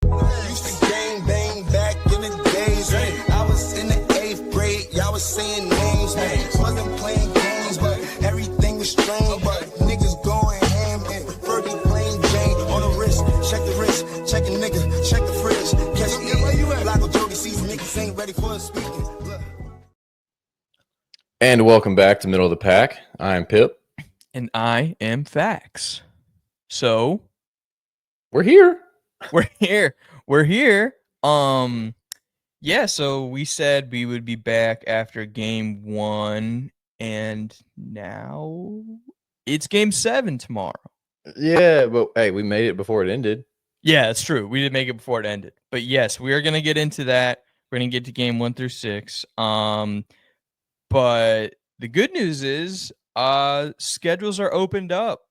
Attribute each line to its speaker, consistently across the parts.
Speaker 1: Used to gang bang back in the days. I was in the 8th grade, y'all was saying names. Wasn't playing games, but everything was strange. But niggas going ham and Fergie playing Jane on the wrist. Check the wrist, check a nigga, check the fridge. Catch me where you at? Like a Jody season, niggas ain't ready for us speaking.
Speaker 2: And welcome back to Middle of the Pack. I'm Pip.
Speaker 3: And I am Fax. So
Speaker 2: We're here.
Speaker 3: We're here. Yeah, so we said we would be back after game 1, and now it's game 7 tomorrow.
Speaker 2: Yeah, but hey, we made it before it ended.
Speaker 3: Yeah, it's true. We did make it before it ended. But yes, we are gonna get into that. We're gonna get to game 1 through 6. But the good news is schedules are opened up.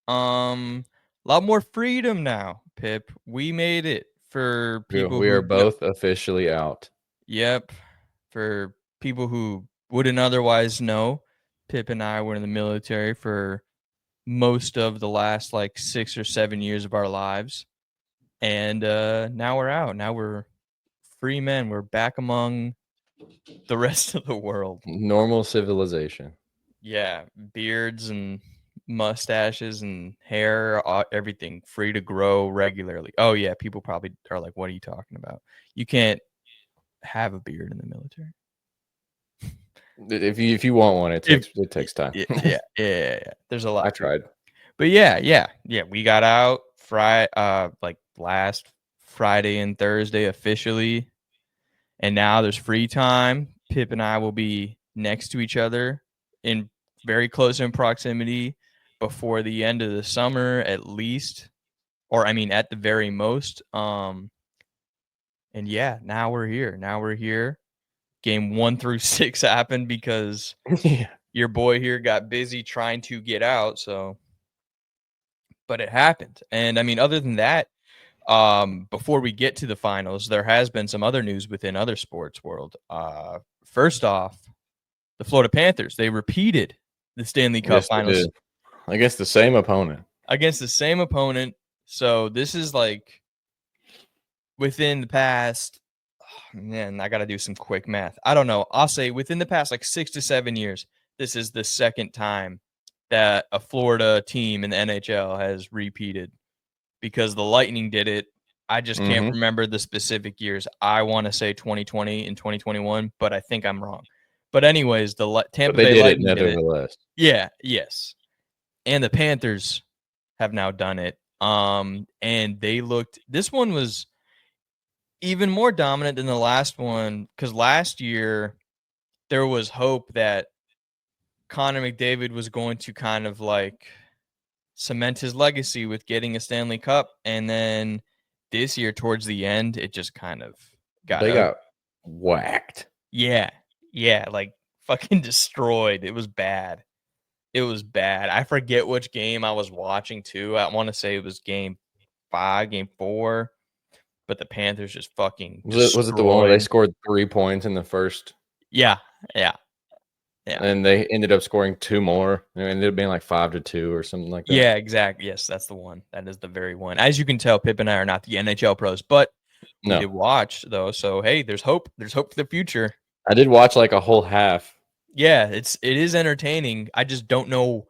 Speaker 3: A lot more freedom now, Pip. We made it for people.
Speaker 2: We are both officially out.
Speaker 3: Yep. For people who wouldn't otherwise know, Pip and I were in the military for most of the last 6 or 7 years of our lives. And now we're out. Now we're free men. We're back among the rest of the world.
Speaker 2: Normal civilization.
Speaker 3: Yeah. Beards and mustaches and hair, everything free to grow regularly. Oh yeah, people probably are like, what are you talking about? You can't have a beard in the military.
Speaker 2: If you want one, it takes time.
Speaker 3: Yeah. There's a lot.
Speaker 2: I tried.
Speaker 3: But yeah. We got out last Friday and Thursday officially. And now there's free time. Pip and I will be next to each other in very close in proximity before the end of the summer, at least, or I mean, at the very most. And yeah, now we're here. Game 1 through 6 happened because your boy here got busy trying to get out. But it happened. And I mean, other than that, before we get to the finals, there has been some other news within other sports world. First off, the Florida Panthers, they repeated the Stanley Cup finals
Speaker 2: against the same opponent.
Speaker 3: So this is within the past, I got to do some quick math. I don't know. I'll say within the past 6 to 7 years, this is the second time that a Florida team in the NHL has repeated, because the Lightning did it. I just can't remember the specific years. I want to say 2020 and 2021, but I think I'm wrong. But anyways, the Tampa Bay Lightning did it.
Speaker 2: Nevertheless.
Speaker 3: Yeah, yes. And the Panthers have now done it. And this one was even more dominant than the last one, because last year there was hope that Connor McDavid was going to kind of cement his legacy with getting a Stanley Cup. And then this year towards the end, it just kind of got
Speaker 2: whacked.
Speaker 3: Yeah, fucking destroyed. It was bad. I forget which game I was watching too. I want to say it was game 5, game 4, but the Panthers just fucking
Speaker 2: was it the one where they scored 3 points in the first?
Speaker 3: Yeah.
Speaker 2: And they ended up scoring 2 more. It ended up being 5-2 or something like that.
Speaker 3: Yeah, exactly. Yes, that's the one. That is the very one. As you can tell, Pip and I are not the NHL pros, but we did watch though. So hey, there's hope. There's hope for the future.
Speaker 2: I did watch a whole half.
Speaker 3: Yeah, it is entertaining. I just don't know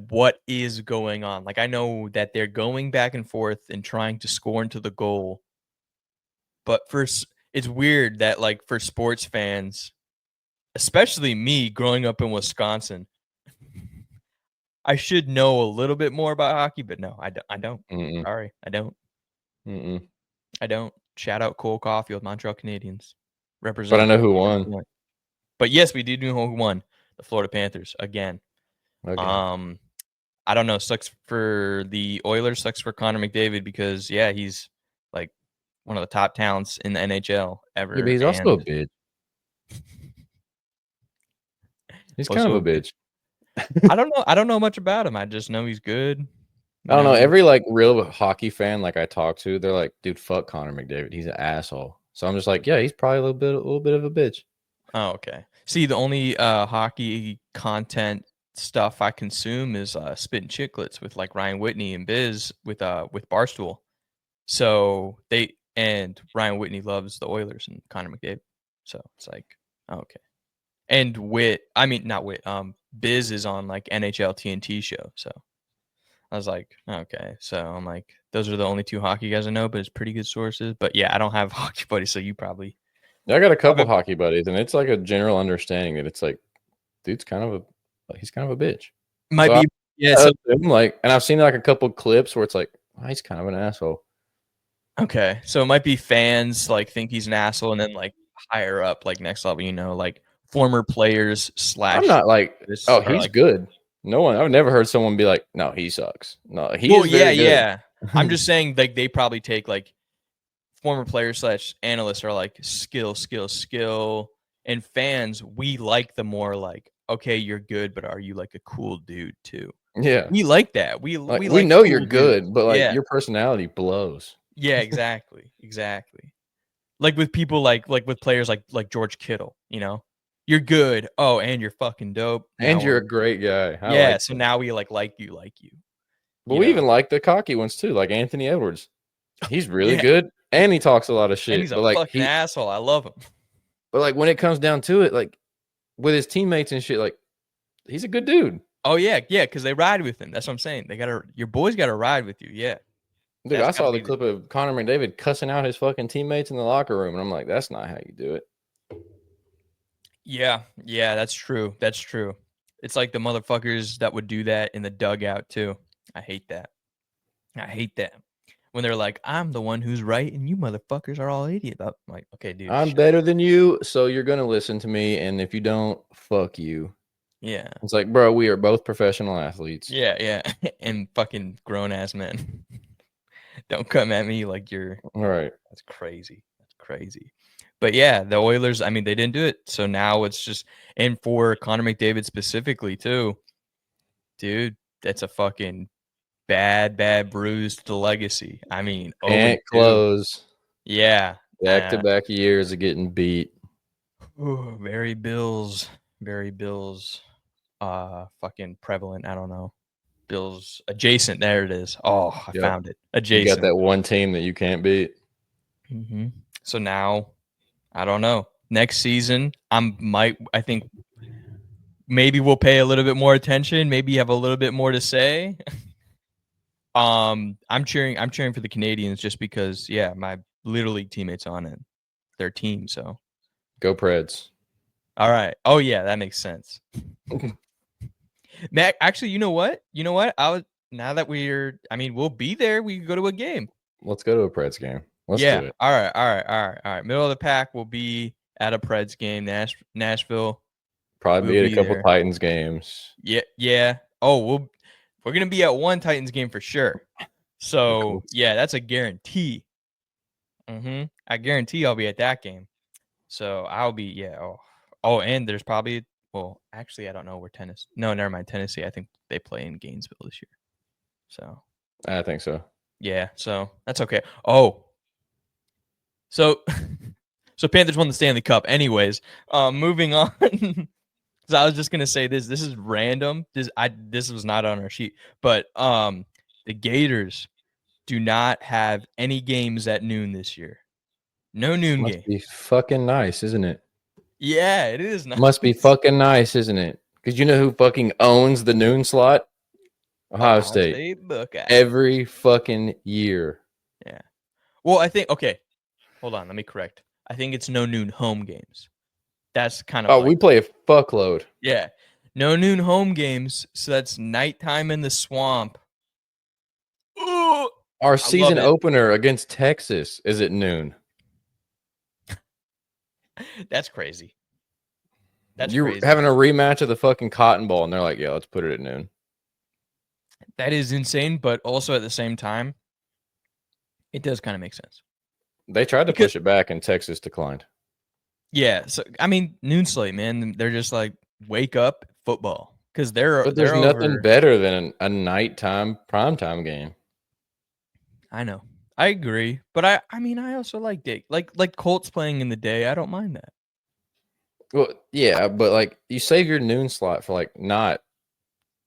Speaker 3: what is going on. I know that they're going back and forth and trying to score into the goal. But it's weird that for sports fans, especially me growing up in Wisconsin, I should know a little bit more about hockey, but no, I don't. Sorry, I don't. I don't. Shout out Cole Caulfield, Montreal Canadiens. Represent.
Speaker 2: But I know who won.
Speaker 3: But yes, we did know who won. The Florida Panthers again.
Speaker 2: Okay.
Speaker 3: I don't know. Sucks for the Oilers. Sucks for Connor McDavid because he's one of the top talents in the NHL ever.
Speaker 2: Yeah, but he's also a bitch. He's kind of a bitch.
Speaker 3: I don't know much about him. I just know he's good.
Speaker 2: I don't know. Every real hockey fan I talk to, they're like, dude, fuck Connor McDavid. He's an asshole. So I'm just like, yeah, he's probably a little bit of a bitch.
Speaker 3: Oh, okay. See, the only hockey content stuff I consume is Spittin' Chicklets with Ryan Whitney and Biz with Barstool. So and Ryan Whitney loves the Oilers and Connor McDavid. So it's like, okay. And not Whit, Biz is on like NHL TNT show. So I was like, okay. So I'm like, those are the only two hockey guys I know, but it's pretty good sources. But yeah, I don't have hockey buddies, so you probably.
Speaker 2: I got a couple hockey buddies, and it's like a general understanding that it's like, dude's kind of a bitch.
Speaker 3: Might
Speaker 2: So
Speaker 3: be, yeah. So
Speaker 2: like, and I've seen like a couple clips where it's like, oh, he's kind of an asshole.
Speaker 3: okay, so it might be fans like think he's an asshole, and then like higher up, like next level, like former players /
Speaker 2: I'm not like, oh,
Speaker 3: are
Speaker 2: he's
Speaker 3: like,
Speaker 2: good. No one, I've never heard someone be like, no, he sucks. No, he
Speaker 3: well,
Speaker 2: is very good.
Speaker 3: yeah. I'm just saying, like they probably take like former players / analysts are like skill, and fans we like the more like, okay, you're good, but are you like a cool dude too?
Speaker 2: Yeah,
Speaker 3: We like that. We like
Speaker 2: know
Speaker 3: cool
Speaker 2: you're good,
Speaker 3: dudes.
Speaker 2: but like
Speaker 3: Yeah.
Speaker 2: your personality blows.
Speaker 3: Yeah, exactly. Like with people like with players like George Kittle, you're good. Oh, and you're fucking dope.
Speaker 2: And
Speaker 3: Now
Speaker 2: you're
Speaker 3: we're-
Speaker 2: a great guy. I
Speaker 3: yeah.
Speaker 2: like
Speaker 3: So
Speaker 2: that.
Speaker 3: now we like you.
Speaker 2: But
Speaker 3: you
Speaker 2: we
Speaker 3: know?
Speaker 2: even like the cocky ones too, like Anthony Edwards. He's really
Speaker 3: Yeah.
Speaker 2: good, and he talks a lot of
Speaker 3: And
Speaker 2: shit.
Speaker 3: he's a
Speaker 2: But like
Speaker 3: fucking asshole. I love him.
Speaker 2: but like when it comes down to it, like with his teammates and shit, like he's a good dude.
Speaker 3: Oh yeah, because they ride with him. That's what I'm saying. Your boys gotta ride with you. Yeah.
Speaker 2: Dude,
Speaker 3: That's
Speaker 2: I saw
Speaker 3: gotta
Speaker 2: the
Speaker 3: be
Speaker 2: clip of Connor McDavid cussing out his fucking teammates in the locker room, and I'm like, that's not how you do it.
Speaker 3: Yeah, that's true. It's like the motherfuckers that would do that in the dugout too. I hate that. When they're like, I'm the one who's right and you motherfuckers are all idiots. I'm like, okay, dude.
Speaker 2: I'm
Speaker 3: shut
Speaker 2: better than you, so you're gonna listen to me, and if you don't, fuck you.
Speaker 3: Yeah.
Speaker 2: It's like, bro, we are both professional athletes.
Speaker 3: Yeah. And fucking grown ass men. Don't come at me like you're
Speaker 2: All right.
Speaker 3: That's crazy. But yeah, the Oilers, I mean, they didn't do it. So now it's just, and for Connor McDavid specifically too, dude, that's a fucking bad bruise to the legacy. I mean,
Speaker 2: Can't
Speaker 3: 0-2.
Speaker 2: close.
Speaker 3: Yeah.
Speaker 2: Back-to-back years of getting beat.
Speaker 3: Ooh, very Bills, fucking prevalent. I don't know. Bills adjacent. There it is. Oh, I
Speaker 2: Yep.
Speaker 3: found it.
Speaker 2: You
Speaker 3: Adjacent.
Speaker 2: got that one team that you can't beat.
Speaker 3: Mm-hmm. So now, I don't know. Next season, I think maybe we'll pay a little bit more attention. Maybe have a little bit more to say. I'm cheering for the Canadians just because, yeah, my Little League teammates on it, their team. So
Speaker 2: Go Preds.
Speaker 3: all right. Oh yeah, that makes sense. Mac, actually, you know what? Now that we'll be there. We can go to a game.
Speaker 2: Let's go to a Preds game. Let's
Speaker 3: Yeah.
Speaker 2: do it.
Speaker 3: All right. Middle of the pack will be at a Preds game. Nashville.
Speaker 2: Probably
Speaker 3: We'll
Speaker 2: be at a
Speaker 3: be
Speaker 2: couple
Speaker 3: there.
Speaker 2: Titans games.
Speaker 3: Yeah. Oh, we're gonna be at one Titans game for sure. So
Speaker 2: Cool.
Speaker 3: yeah, that's a guarantee. I guarantee I'll be at that game. So I'll be Oh, and there's probably actually I don't know where Tennessee. No, never mind. Tennessee. I think they play in Gainesville this year. So
Speaker 2: I think so.
Speaker 3: yeah, so that's okay. Oh, so Panthers won the Stanley Cup. Anyways, moving on. So I was just gonna say this. This is random. This was not on our sheet, but the Gators do not have any games at noon this year. No noon game.
Speaker 2: Must be fucking nice, isn't it?
Speaker 3: Yeah, it is nice.
Speaker 2: Must be fucking nice, isn't it? Because you know who fucking owns the noon slot? Ohio State.
Speaker 3: Buckeyes.
Speaker 2: Every fucking year.
Speaker 3: Yeah. Well, I think hold on, let me correct. I think it's no noon home games. That's kind of
Speaker 2: Oh, we play a fuckload.
Speaker 3: Yeah. No noon home games, so that's nighttime in the swamp. Ooh,
Speaker 2: Our season
Speaker 3: it.
Speaker 2: opener against Texas is at noon.
Speaker 3: That's crazy.
Speaker 2: You're
Speaker 3: crazy.
Speaker 2: having a rematch of the fucking Cotton Bowl, and they're like, yeah, let's put it at noon.
Speaker 3: That is insane, but also at the same time, it does kind of make sense.
Speaker 2: They tried to push it back, and Texas declined.
Speaker 3: Yeah, so I mean, noon slate, man. They're just like wake up football because
Speaker 2: But there's nothing better than a nighttime primetime game.
Speaker 3: I know, I agree, but I mean, I also like Dick, like Colts playing in the day. I don't mind that.
Speaker 2: Well, yeah, but like you save your noon slot for like not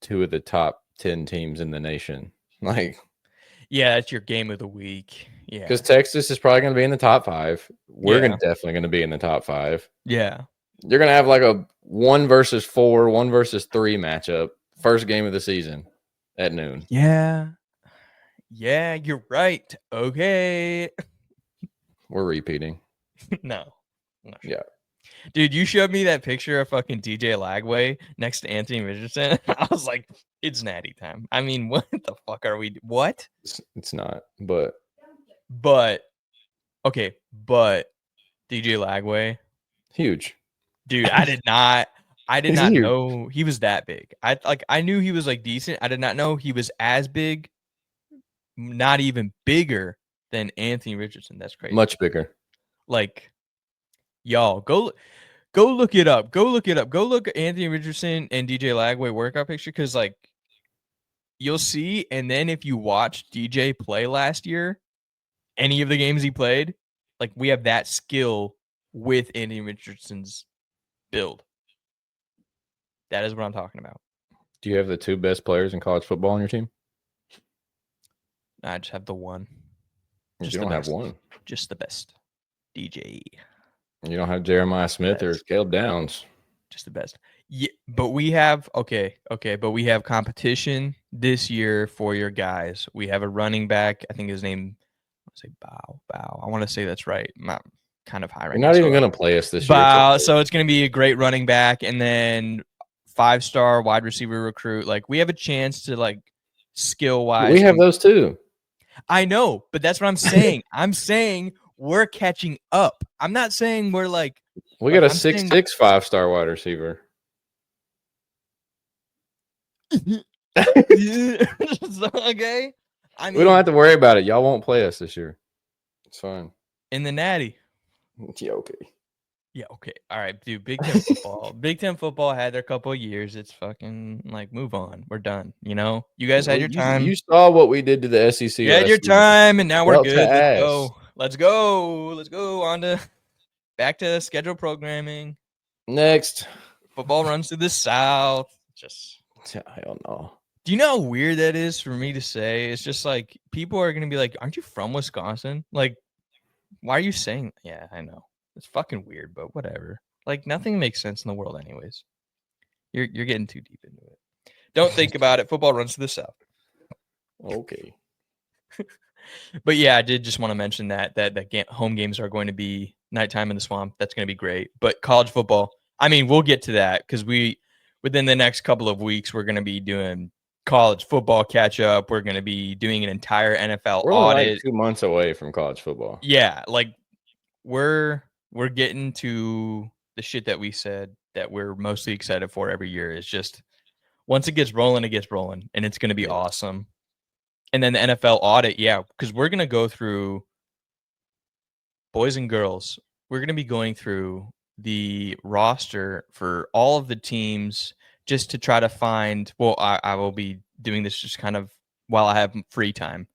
Speaker 2: two of the top 10 teams in the nation. Like,
Speaker 3: yeah, that's your game of the week. Yeah.
Speaker 2: Because Texas is probably going to be in the top 5. We're
Speaker 3: Yeah.
Speaker 2: definitely going to be in the top 5.
Speaker 3: Yeah.
Speaker 2: You're going to have like a 1 versus 4, 1 versus 3 matchup. First game of the season at noon.
Speaker 3: Yeah. Yeah, you're right. Okay.
Speaker 2: We're repeating.
Speaker 3: No. I'm not sure.
Speaker 2: Yeah.
Speaker 3: Dude, you showed me that picture of fucking DJ Lagway next to Anthony Richardson. I was like, it's natty time. I mean, what the fuck are we? What?
Speaker 2: It's not, but
Speaker 3: But okay, but DJ Lagway,
Speaker 2: huge.
Speaker 3: dude, I did not
Speaker 2: He's huge.
Speaker 3: know he was that big. I knew he was like decent. I did not know he was as big, not even bigger than Anthony Richardson. That's crazy.
Speaker 2: Much bigger.
Speaker 3: Like, y'all go look it up. Go look it up. Go look at Anthony Richardson and DJ Lagway workout picture, because like you'll see. And then if you watch DJ play last year, any of the games he played, like we have that skill with Anthony Richardson's build. That is what I'm talking about.
Speaker 2: Do you have the 2 best players in college football on your team?
Speaker 3: I just have the one.
Speaker 2: You
Speaker 3: Just
Speaker 2: don't
Speaker 3: the
Speaker 2: have
Speaker 3: best.
Speaker 2: one.
Speaker 3: Just the best. DJ.
Speaker 2: You don't have Jeremiah Smith or
Speaker 3: Best.
Speaker 2: Caleb Downs.
Speaker 3: Just the best. Yeah, but we have but we have competition this year for your guys. We have a running back. I think his name, say Bow. I want to say that's right. I'm not kind of high right
Speaker 2: You're
Speaker 3: now.
Speaker 2: not
Speaker 3: So
Speaker 2: even going to play us this year.
Speaker 3: Bow. So it's going to be a great running back, and then 5-star wide receiver recruit. Like we have a chance to like skill wise.
Speaker 2: We have those too.
Speaker 3: I know, but that's what I'm saying. I'm saying we're catching up. I'm not saying we're like
Speaker 2: We got a
Speaker 3: I'm saying-
Speaker 2: 6'6" 5-star wide receiver.
Speaker 3: okay. I mean,
Speaker 2: We don't have to worry about it. Y'all won't play us this year. It's fine.
Speaker 3: in the natty.
Speaker 2: Yeah, okay.
Speaker 3: Yeah, okay. All right, dude. Big Ten football. Big Ten football had their couple of years. It's fucking like move on. We're done. You know, you guys had your time.
Speaker 2: You saw what we did to the SEC.
Speaker 3: You had your time, and now we're
Speaker 2: Belt to
Speaker 3: good. Let's
Speaker 2: ass.
Speaker 3: go. Let's go. Let's go on to back to schedule programming.
Speaker 2: Next.
Speaker 3: Football runs through the South. Just
Speaker 2: I don't know.
Speaker 3: do you know how weird that is for me to say? It's just like people are gonna be like, "Aren't you from Wisconsin?" Like, why are you saying? Yeah, I know it's fucking weird, but whatever. Like, nothing makes sense in the world, anyways. You're getting too deep into it. Don't think about it. Football runs to the South.
Speaker 2: Okay.
Speaker 3: But yeah, I did just want to mention that home games are going to be nighttime in the swamp. That's going to be great. But college football, I mean, we'll get to that because within the next couple of weeks, we're going to be doing college football catch up. We're going to be doing an entire NFL
Speaker 2: We're
Speaker 3: audit.
Speaker 2: like 2 months away from college football.
Speaker 3: Yeah, like we're getting to the shit that we said that we're mostly excited for every year. It's just once it gets rolling, and it's going to be awesome. And then the NFL audit, yeah, because we're going to go through, boys and girls, we're going to be going through the roster for all of the teams just to try to find, well, I will be doing this just kind of while I have free time.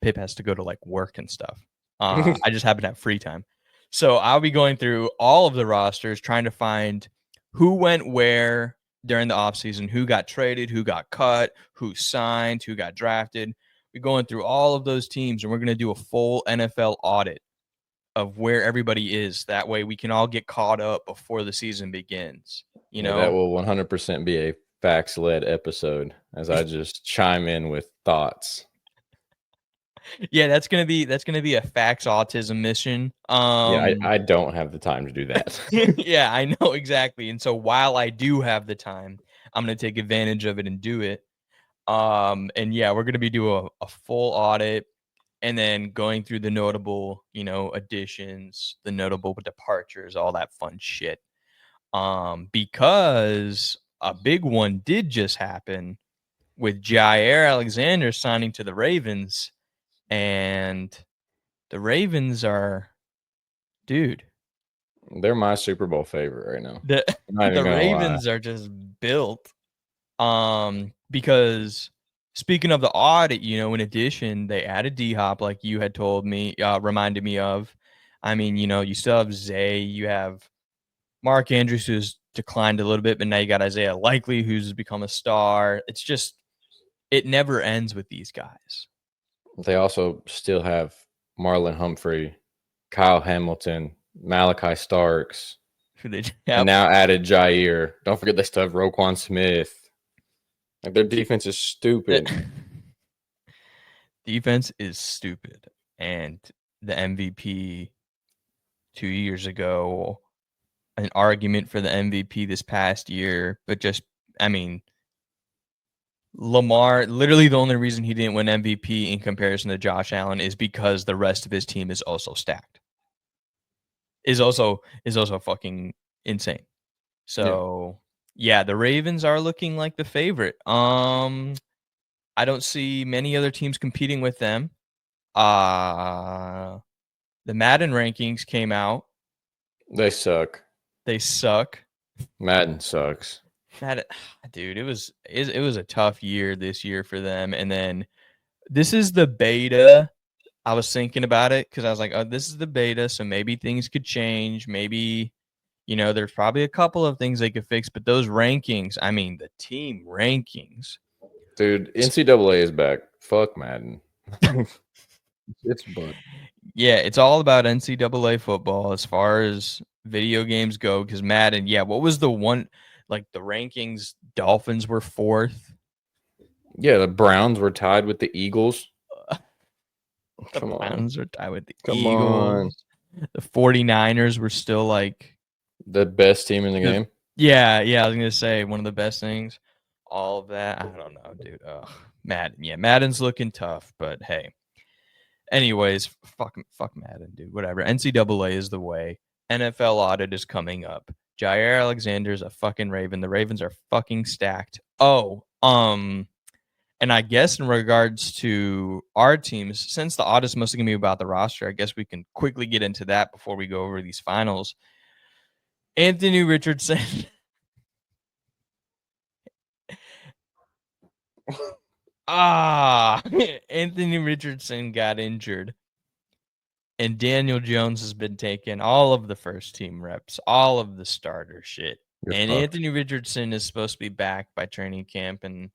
Speaker 3: Pip has to go to like work and stuff. I just happen to have free time. So I'll be going through all of the rosters, trying to find who went where during the offseason, who got traded, who got cut, who signed, who got drafted. We're going through all of those teams, and we're going to do a full NFL audit of where everybody is. That way we can all get caught up before the season begins. You know,
Speaker 2: that will 100% be a facts-led episode as I just chime in with thoughts.
Speaker 3: Yeah, that's gonna be a facts autism mission.
Speaker 2: Yeah, I don't have the time to do that.
Speaker 3: Yeah, I know exactly. And so while I do have the time, I'm gonna take advantage of it and do it. And yeah, we're gonna be doing a full audit and then going through the notable, additions, the notable departures, all that fun shit. Because a big one did just happen with Jair Alexander signing to the Ravens. And the Ravens are, dude.
Speaker 2: They're my Super Bowl favorite right now.
Speaker 3: The Ravens are just built. Because speaking of the audit, in addition, they added D-Hop like you had told me, reminded me of. I mean, you still have Zay, you have Mark Andrews, who's declined a little bit, but now you got Isaiah Likely, who's become a star. It's just, it never ends with these guys.
Speaker 2: They also still have Marlon Humphrey, Kyle Hamilton, Malachi Starks,
Speaker 3: Who they
Speaker 2: and now added Jair. Don't forget they still have Roquan Smith. Like their defense is stupid.
Speaker 3: Defense is stupid. And the MVP 2 years ago, an argument for the MVP this past year, but just, I mean, Lamar, literally the only reason he didn't win MVP in comparison to Josh Allen is because the rest of his team is also stacked. Is also fucking insane. So yeah, the Ravens are looking like the favorite. I don't see many other teams competing with them. The Madden rankings came out.
Speaker 2: They suck.
Speaker 3: They suck.
Speaker 2: Madden sucks.
Speaker 3: Dude, it was a tough year this year for them. And then this is the beta. I was thinking about it because I was like, oh, this is the beta, so maybe things could change. Maybe, there's probably a couple of things they could fix, but those rankings, I mean, the team rankings.
Speaker 2: Dude, NCAA is back. Fuck Madden. It's butt.
Speaker 3: Yeah, it's all about NCAA football as far as video games go. Because Madden, what was the one, like the rankings? Dolphins were 4th.
Speaker 2: Yeah, the Browns were tied with the Eagles.
Speaker 3: The Browns were tied with the
Speaker 2: Come
Speaker 3: Eagles.
Speaker 2: on.
Speaker 3: The 49ers were still like
Speaker 2: the best team in the game.
Speaker 3: Yeah, I was gonna say one of the best things. All of that, I don't know, dude. Madden, Madden's looking tough, but hey. Anyways, fuck Madden, dude. Whatever. NCAA is the way. NFL audit is coming up. Jair Alexander's a fucking Raven. The Ravens are fucking stacked. Oh, and I guess in regards to our teams, since the audit's mostly gonna be about the roster, I guess we can quickly get into that before we go over these finals. Anthony Richardson. Anthony Richardson got injured. And Daniel Jones has been taking all of the first team reps, all of the starter shit. Anthony Richardson is supposed to be back by training camp and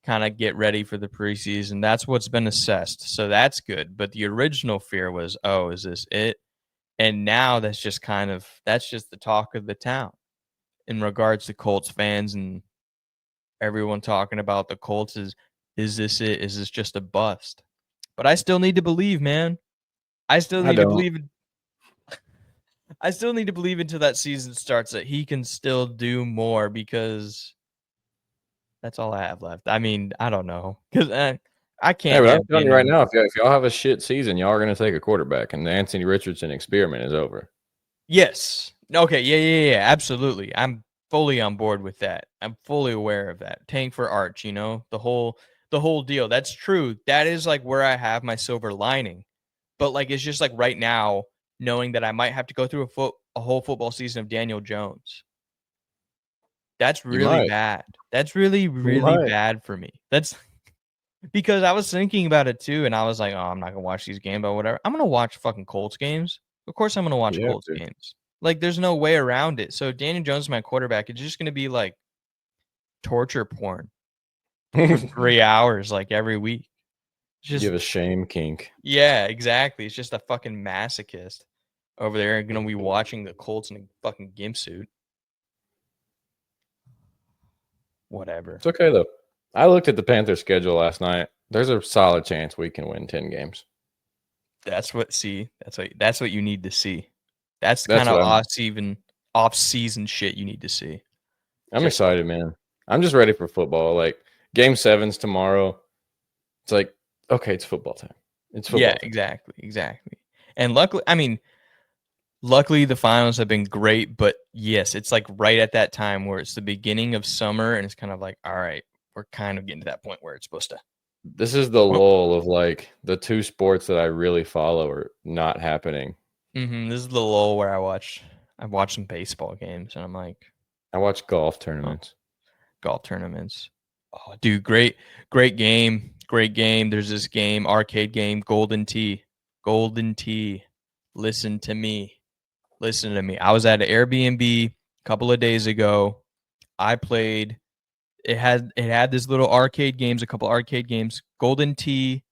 Speaker 3: kind of get ready for the preseason. That's what's been assessed. So that's good. But the original fear was, oh, is this it? And now that's just the talk of the town in regards to Colts fans and everyone talking about the Colts is this it? Is this just a bust? But I still need to believe, man. I still need to believe until that season starts that he can still do more because that's all I have left. I mean, I don't know because I can't.
Speaker 2: Hey, I'm telling you right now, if y'all have a shit season, y'all are going to take a quarterback, and the Anthony Richardson experiment is over.
Speaker 3: Yes. Okay. Yeah. Absolutely. I'm fully on board with that. I'm fully aware of that. Tank for Arch. The whole deal. That's true. That is like where I have my silver lining. But like it's just like right now, knowing that I might have to go through a whole football season of Daniel Jones. That's really bad. That's really, really bad for me. That's because I was thinking about it too, and I was like, oh, I'm not gonna watch these games, but whatever. I'm gonna watch fucking Colts games. Of course I'm gonna watch Colts games. Like there's no way around it. So Daniel Jones is my quarterback. It's just gonna be like torture porn for 3 hours like every week.
Speaker 2: Just give a shame kink.
Speaker 3: Yeah, exactly. It's just a fucking masochist over there going to be watching the Colts in a fucking gimp suit. Whatever.
Speaker 2: It's okay though. I looked at the Panthers schedule last night. There's a solid chance we can win 10 games. That's what
Speaker 3: you need to see. That's kind of off-season shit you need to see.
Speaker 2: I'm excited, man. I'm just ready for football. Like Game 7's tomorrow. It's like, okay, it's football time. It's football.
Speaker 3: Yeah, exactly. And luckily the finals have been great, but yes, it's like right at that time where it's the beginning of summer and it's kind of like, all right, we're kind of getting to that point where it's supposed to.
Speaker 2: This is the lull of like the two sports that I really follow are not happening.
Speaker 3: This is the lull where I've watched some baseball games and I'm like,
Speaker 2: I watch golf tournaments.
Speaker 3: Oh, dude, great game. There's this game, arcade game, Golden Tee. Listen to me. I was at an Airbnb a couple of days ago. I played. It had this little arcade games, a couple arcade games, Golden Tee,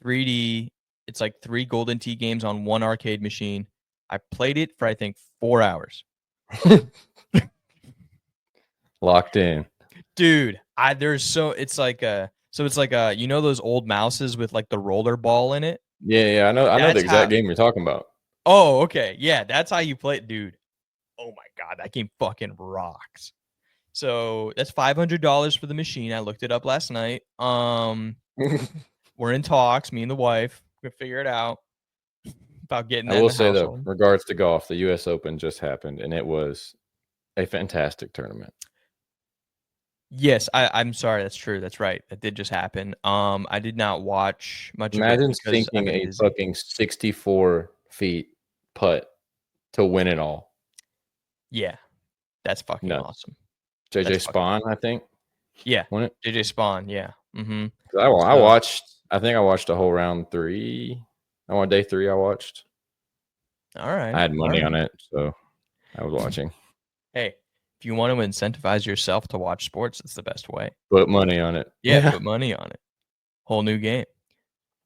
Speaker 3: 3D, It's like 3 Golden Tee games on one arcade machine. I played it for I think 4 hours.
Speaker 2: Locked in.
Speaker 3: Dude, it's like you know those old mouses with like the roller ball in it?
Speaker 2: Yeah, I know the
Speaker 3: That's
Speaker 2: exact
Speaker 3: how
Speaker 2: game you're talking about.
Speaker 3: Oh, okay. Yeah, that's how you play it, dude. Oh my god, that game fucking rocks. So that's $500 for the machine. I looked it up last night. We're in talks, me and the wife. We're gonna figure it out about getting
Speaker 2: I
Speaker 3: that in
Speaker 2: will
Speaker 3: the
Speaker 2: say though,
Speaker 3: household.
Speaker 2: regards to golf, the US Open just happened and it was a fantastic tournament.
Speaker 3: Yes, I'm sorry. That's true. That's right. That did just happen. I did not watch much of it
Speaker 2: Imagine
Speaker 3: because I've
Speaker 2: sinking
Speaker 3: been
Speaker 2: a
Speaker 3: busy.
Speaker 2: fucking 64 feet putt to win it all.
Speaker 3: Yeah, that's fucking
Speaker 2: No.
Speaker 3: awesome.
Speaker 2: JJ
Speaker 3: That's fucking
Speaker 2: Spaun, I think.
Speaker 3: yeah.
Speaker 2: Won it.
Speaker 3: JJ Spaun. Yeah. Mm-hmm.
Speaker 2: I
Speaker 3: So,
Speaker 2: watched. I think I watched the whole round 3. I on day 3. I watched.
Speaker 3: all right.
Speaker 2: I had
Speaker 3: All
Speaker 2: money
Speaker 3: right.
Speaker 2: on it, so I was watching.
Speaker 3: Hey, if you want to incentivize yourself to watch sports, it's the best way.
Speaker 2: Put money on it.
Speaker 3: Yeah, put money on it. Whole new game.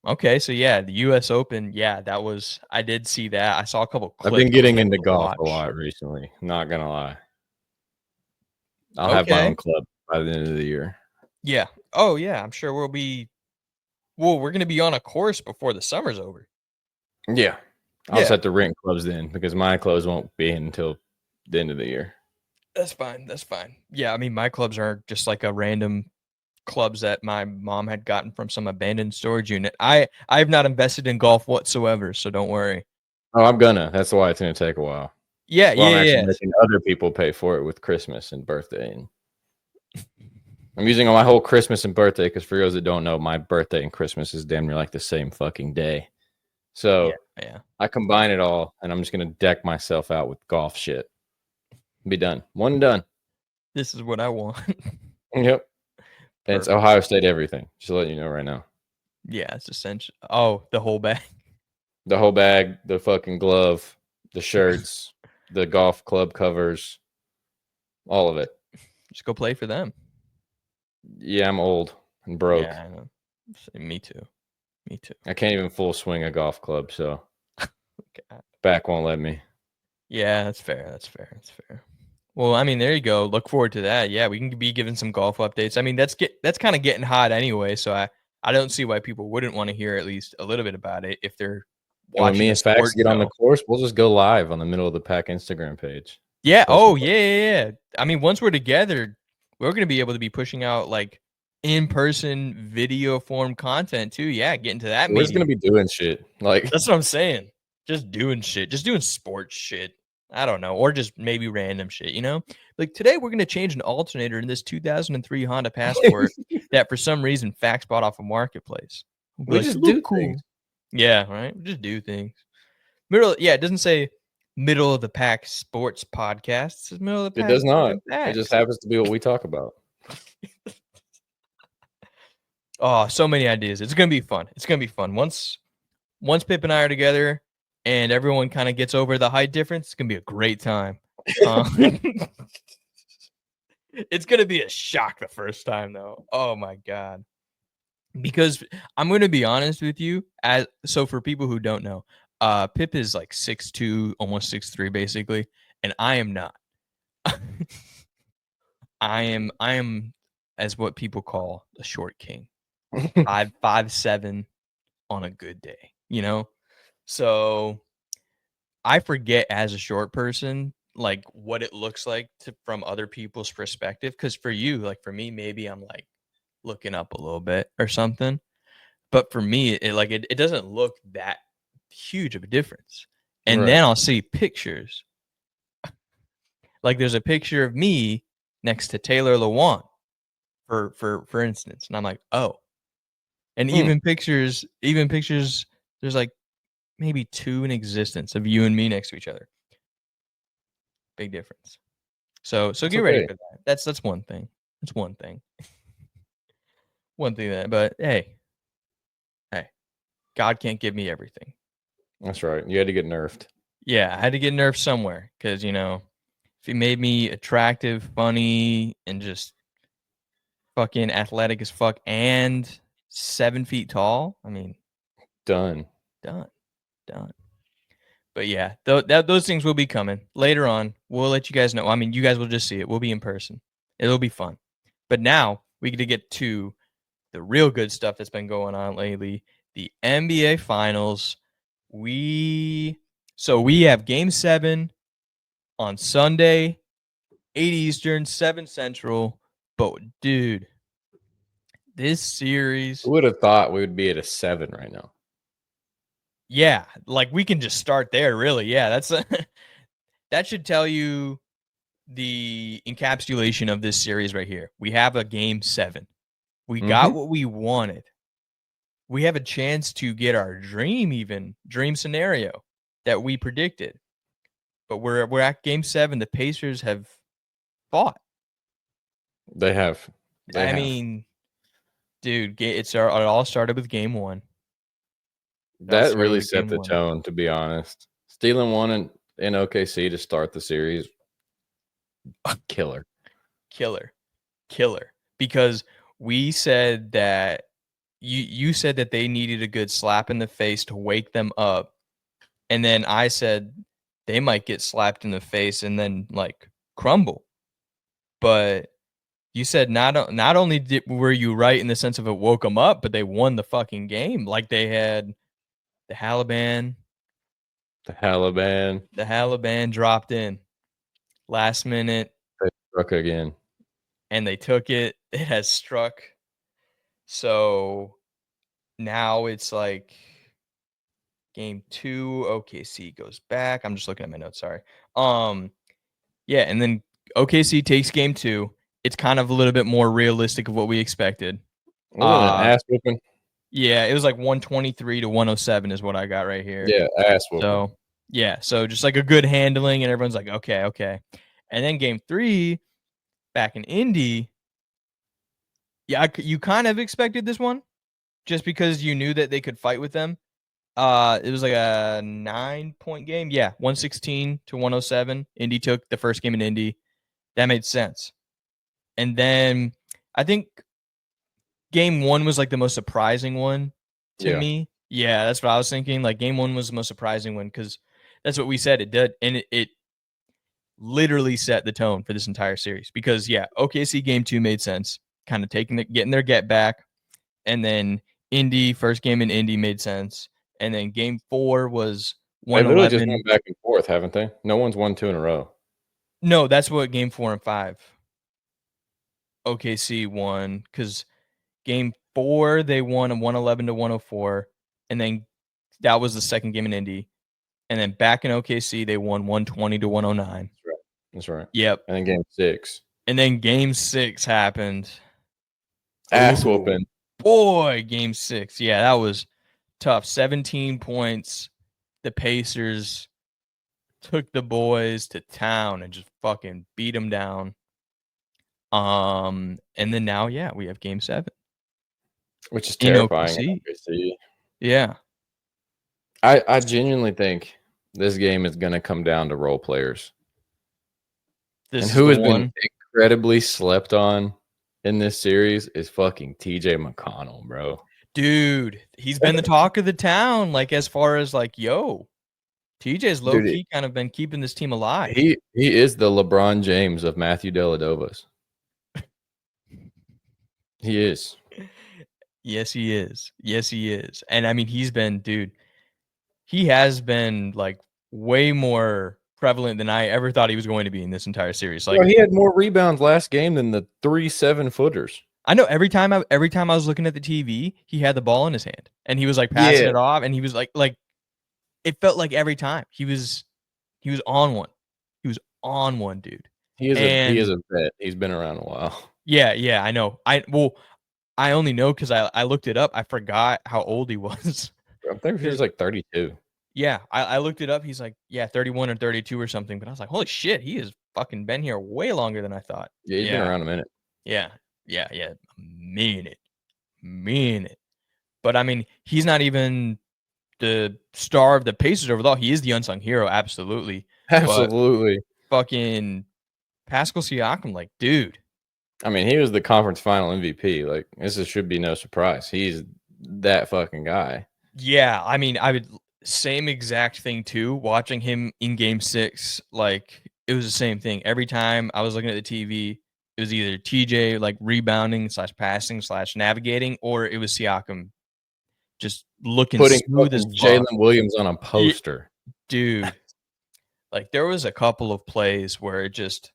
Speaker 3: Okay, so yeah, the U.S. Open. Yeah, I did see that. I saw a couple
Speaker 2: I've
Speaker 3: clips.
Speaker 2: been
Speaker 3: I wasn't
Speaker 2: getting
Speaker 3: able
Speaker 2: into
Speaker 3: to
Speaker 2: golf a
Speaker 3: watch.
Speaker 2: lot recently. Not gonna lie. I'll have my
Speaker 3: Okay.
Speaker 2: own club by the end of the year.
Speaker 3: Yeah. Oh yeah, I'm sure we're gonna be on a course before the summer's over.
Speaker 2: Yeah. I'll just
Speaker 3: Yeah.
Speaker 2: have to rent clubs then because my clubs won't be in until the end of the year.
Speaker 3: That's fine. That's fine. Yeah, I mean my clubs are just like a random clubs that my mom had gotten from some abandoned storage unit. I've not invested in golf whatsoever, so don't worry.
Speaker 2: Oh, I'm gonna. That's why it's gonna take a while.
Speaker 3: Yeah,
Speaker 2: Well, I'm
Speaker 3: yeah,
Speaker 2: actually
Speaker 3: yeah.
Speaker 2: making other people pay for it with Christmas and birthday. And I'm using my whole Christmas and birthday because for those that don't know, my birthday and Christmas is damn near like the same fucking day.
Speaker 3: Yeah,
Speaker 2: So
Speaker 3: yeah.
Speaker 2: I combine it all and I'm just gonna deck myself out with golf shit. Be done. One and done.
Speaker 3: This is what I want.
Speaker 2: Yep. And it's
Speaker 3: Perfect.
Speaker 2: Ohio State everything. Just to let you know right now.
Speaker 3: Yeah, it's essential. Oh, the whole bag.
Speaker 2: The whole bag, the fucking glove, the shirts, the golf club covers, all of it.
Speaker 3: Just go play for them.
Speaker 2: Yeah, I'm old and broke.
Speaker 3: Yeah, I know. Me too. Me too.
Speaker 2: I can't even full swing a golf club, so
Speaker 3: God.
Speaker 2: back won't let me.
Speaker 3: Yeah, that's fair. That's fair. That's fair. Well, I mean, there you go. Look forward to that. Yeah, we can be giving some golf updates. I mean, that's kind of getting hot anyway, so I don't see why people wouldn't want to hear at least a little bit about it if they're
Speaker 2: And when me
Speaker 3: watching a
Speaker 2: and Fax
Speaker 3: sports
Speaker 2: get on the
Speaker 3: show.
Speaker 2: course, we'll just go live on the Middle of the Pack Instagram page.
Speaker 3: Yeah.
Speaker 2: Post
Speaker 3: Oh,
Speaker 2: it.
Speaker 3: yeah. I mean, once we're together, we're going to be able to be pushing out like in-person video form content too. Yeah, getting to that
Speaker 2: We're just gonna
Speaker 3: medium.
Speaker 2: be doing shit. Like
Speaker 3: That's what I'm saying. Just doing shit. Just doing sports shit. I don't know. Or just maybe random shit, you know? Like today we're going to change an alternator in this 2003 Honda Passport that for some reason Fax bought off a marketplace. We'll be
Speaker 2: we
Speaker 3: like,
Speaker 2: just
Speaker 3: "Look
Speaker 2: do
Speaker 3: cool."
Speaker 2: things.
Speaker 3: Yeah, right? We just do things. It doesn't say middle of the pack sports podcast. It says middle of the
Speaker 2: It
Speaker 3: pack
Speaker 2: does
Speaker 3: Pip
Speaker 2: not.
Speaker 3: and
Speaker 2: It just
Speaker 3: Fax.
Speaker 2: happens to be what we talk about.
Speaker 3: Oh, so many ideas. It's gonna be fun. It's gonna be fun. Once Pip and I are together and everyone kind of gets over the height difference, it's gonna be a great time. It's gonna be a shock the first time though. Oh my god. Because I'm gonna be honest with you, so for people who don't know, Pip is like 6'2", almost 6'3", basically, and I am not. I am as what people call a short king. 5'7" on a good day, you know? So I forget as a short person, like what it looks like from other people's perspective. Cause for you, like for me, maybe I'm like looking up a little bit or something. But for me, it doesn't look that huge of a difference. And
Speaker 2: Right.
Speaker 3: then I'll see pictures. Like there's a picture of me next to Taylor Lewan, for instance. And I'm like, oh. And even pictures, there's like maybe 2 in existence of you and me next to each other. Big difference. So
Speaker 2: It's
Speaker 3: get ready
Speaker 2: okay.
Speaker 3: for that. That's one thing. That's one thing. One thing but hey, God can't give me everything.
Speaker 2: That's right. You had to get nerfed.
Speaker 3: Yeah, I had to get nerfed somewhere because, you know, if he made me attractive, funny, and just fucking athletic as fuck and 7 feet tall, I mean,
Speaker 2: Done.
Speaker 3: Done. But yeah, those things will be coming later on. We'll let you guys know. I mean, you guys will just see it. We'll be in person. It'll be fun. But now we get to get to the real good stuff that's been going on lately. The NBA Finals. We have Game 7 on Sunday, 8 Eastern, 7 Central. But dude, this series.
Speaker 2: Who would have thought we would be at a 7 right now?
Speaker 3: Yeah, like we can just start there, really. Yeah, that's that should tell you the encapsulation of this series right here. We have a Game 7. We got what we wanted. We have a chance to get our dream scenario that we predicted. But we're at Game 7. The Pacers have fought.
Speaker 2: They have.
Speaker 3: I mean, dude, it all started with Game 1.
Speaker 2: That really set the tone, to be honest. Stealing one in OKC to start the series, killer.
Speaker 3: Because we said that you said that they needed a good slap in the face to wake them up, and then I said they might get slapped in the face and then like crumble. But you said not only were you right in the sense of it woke them up, but they won the fucking game. Like they had the Halaban dropped in last minute.
Speaker 2: They struck again.
Speaker 3: And they took it. It has struck. So now it's like Game 2. OKC goes back. I'm just looking at my notes. Sorry. Yeah, and then OKC takes Game 2. It's kind of a little bit more realistic of what we expected.
Speaker 2: Ass whooping.
Speaker 3: Yeah, it was like 123 to 107 is what I got right here.
Speaker 2: Yeah, ass whooping.
Speaker 3: So just like a good handling, and everyone's like, okay. And then Game 3, back in Indy, you kind of expected this one, just because you knew that they could fight with them. It was like a 9-point game. Yeah, 116 to 107. Indy took the first game in Indy. That made sense. And then I think Game 1 was like the most surprising one to me. Yeah, that's what I was thinking. Like Game 1 was the most surprising one because that's what we said it did, and it literally set the tone for this entire series. Because OKC Game 2 made sense, kind of getting their get back, and then Indy first game in Indy made sense, and then Game 4 was 111.
Speaker 2: They literally just went back and forth, haven't they? No one's won 2 in a row.
Speaker 3: No, that's what Game 4 and 5 OKC won, because Game 4 they won a 111 to 104, and then that was the second game in Indy, and then back in OKC they won 120 to 109.
Speaker 2: That's right.
Speaker 3: Yep.
Speaker 2: And then Game 6.
Speaker 3: And then Game 6 happened.
Speaker 2: Ass whooping.
Speaker 3: Boy, Game 6. Yeah, that was tough. 17 points. The Pacers took the boys to town and just fucking beat them down. And then now, we have Game 7.
Speaker 2: Which is terrifying.
Speaker 3: Yeah.
Speaker 2: I genuinely think this game is going to come down to role players. And who has been incredibly slept on in this series is fucking TJ McConnell, bro.
Speaker 3: Dude, he's been the talk of the town, like as far as like, TJ's low-key kind of been keeping this team alive.
Speaker 2: He is the LeBron James of Matthew Dellavedovas. He is.
Speaker 3: Yes, he is. And I mean, he has been like way more prevalent than I ever thought he was going to be in this entire series. Like,
Speaker 2: he had more rebounds last game than the 3 7-footers.
Speaker 3: I know every time I was looking at the TV, he had the ball in his hand and he was like passing it off, and he was like it felt like every time he was on one. He was on one, dude.
Speaker 2: He is a vet. He's been around a while.
Speaker 3: Yeah, I know. I only know because I looked it up. I forgot how old he was.
Speaker 2: I think he was like 32.
Speaker 3: Yeah, I looked it up. He's like, 31 or 32 or something. But I was like, holy shit, he has fucking been here way longer than I thought.
Speaker 2: Yeah, he's been around a minute.
Speaker 3: Yeah. Minute. But I mean, he's not even the star of the Pacers overall. He is the unsung hero, absolutely.
Speaker 2: Absolutely.
Speaker 3: But fucking Pascal Siakam, like, dude.
Speaker 2: I mean, he was the conference final MVP. Like, this should be no surprise. He's that fucking guy.
Speaker 3: Yeah, I mean, I would same exact thing too. Watching him in Game 6, like it was the same thing. Every time I was looking at the TV, it was either TJ like rebounding slash passing slash navigating, or it was Siakam just looking
Speaker 2: Putting
Speaker 3: smooth as
Speaker 2: fucking
Speaker 3: fuck.
Speaker 2: Jalen Williams on a
Speaker 3: Ye-
Speaker 2: poster.
Speaker 3: Dude, like there was a couple of plays where it just,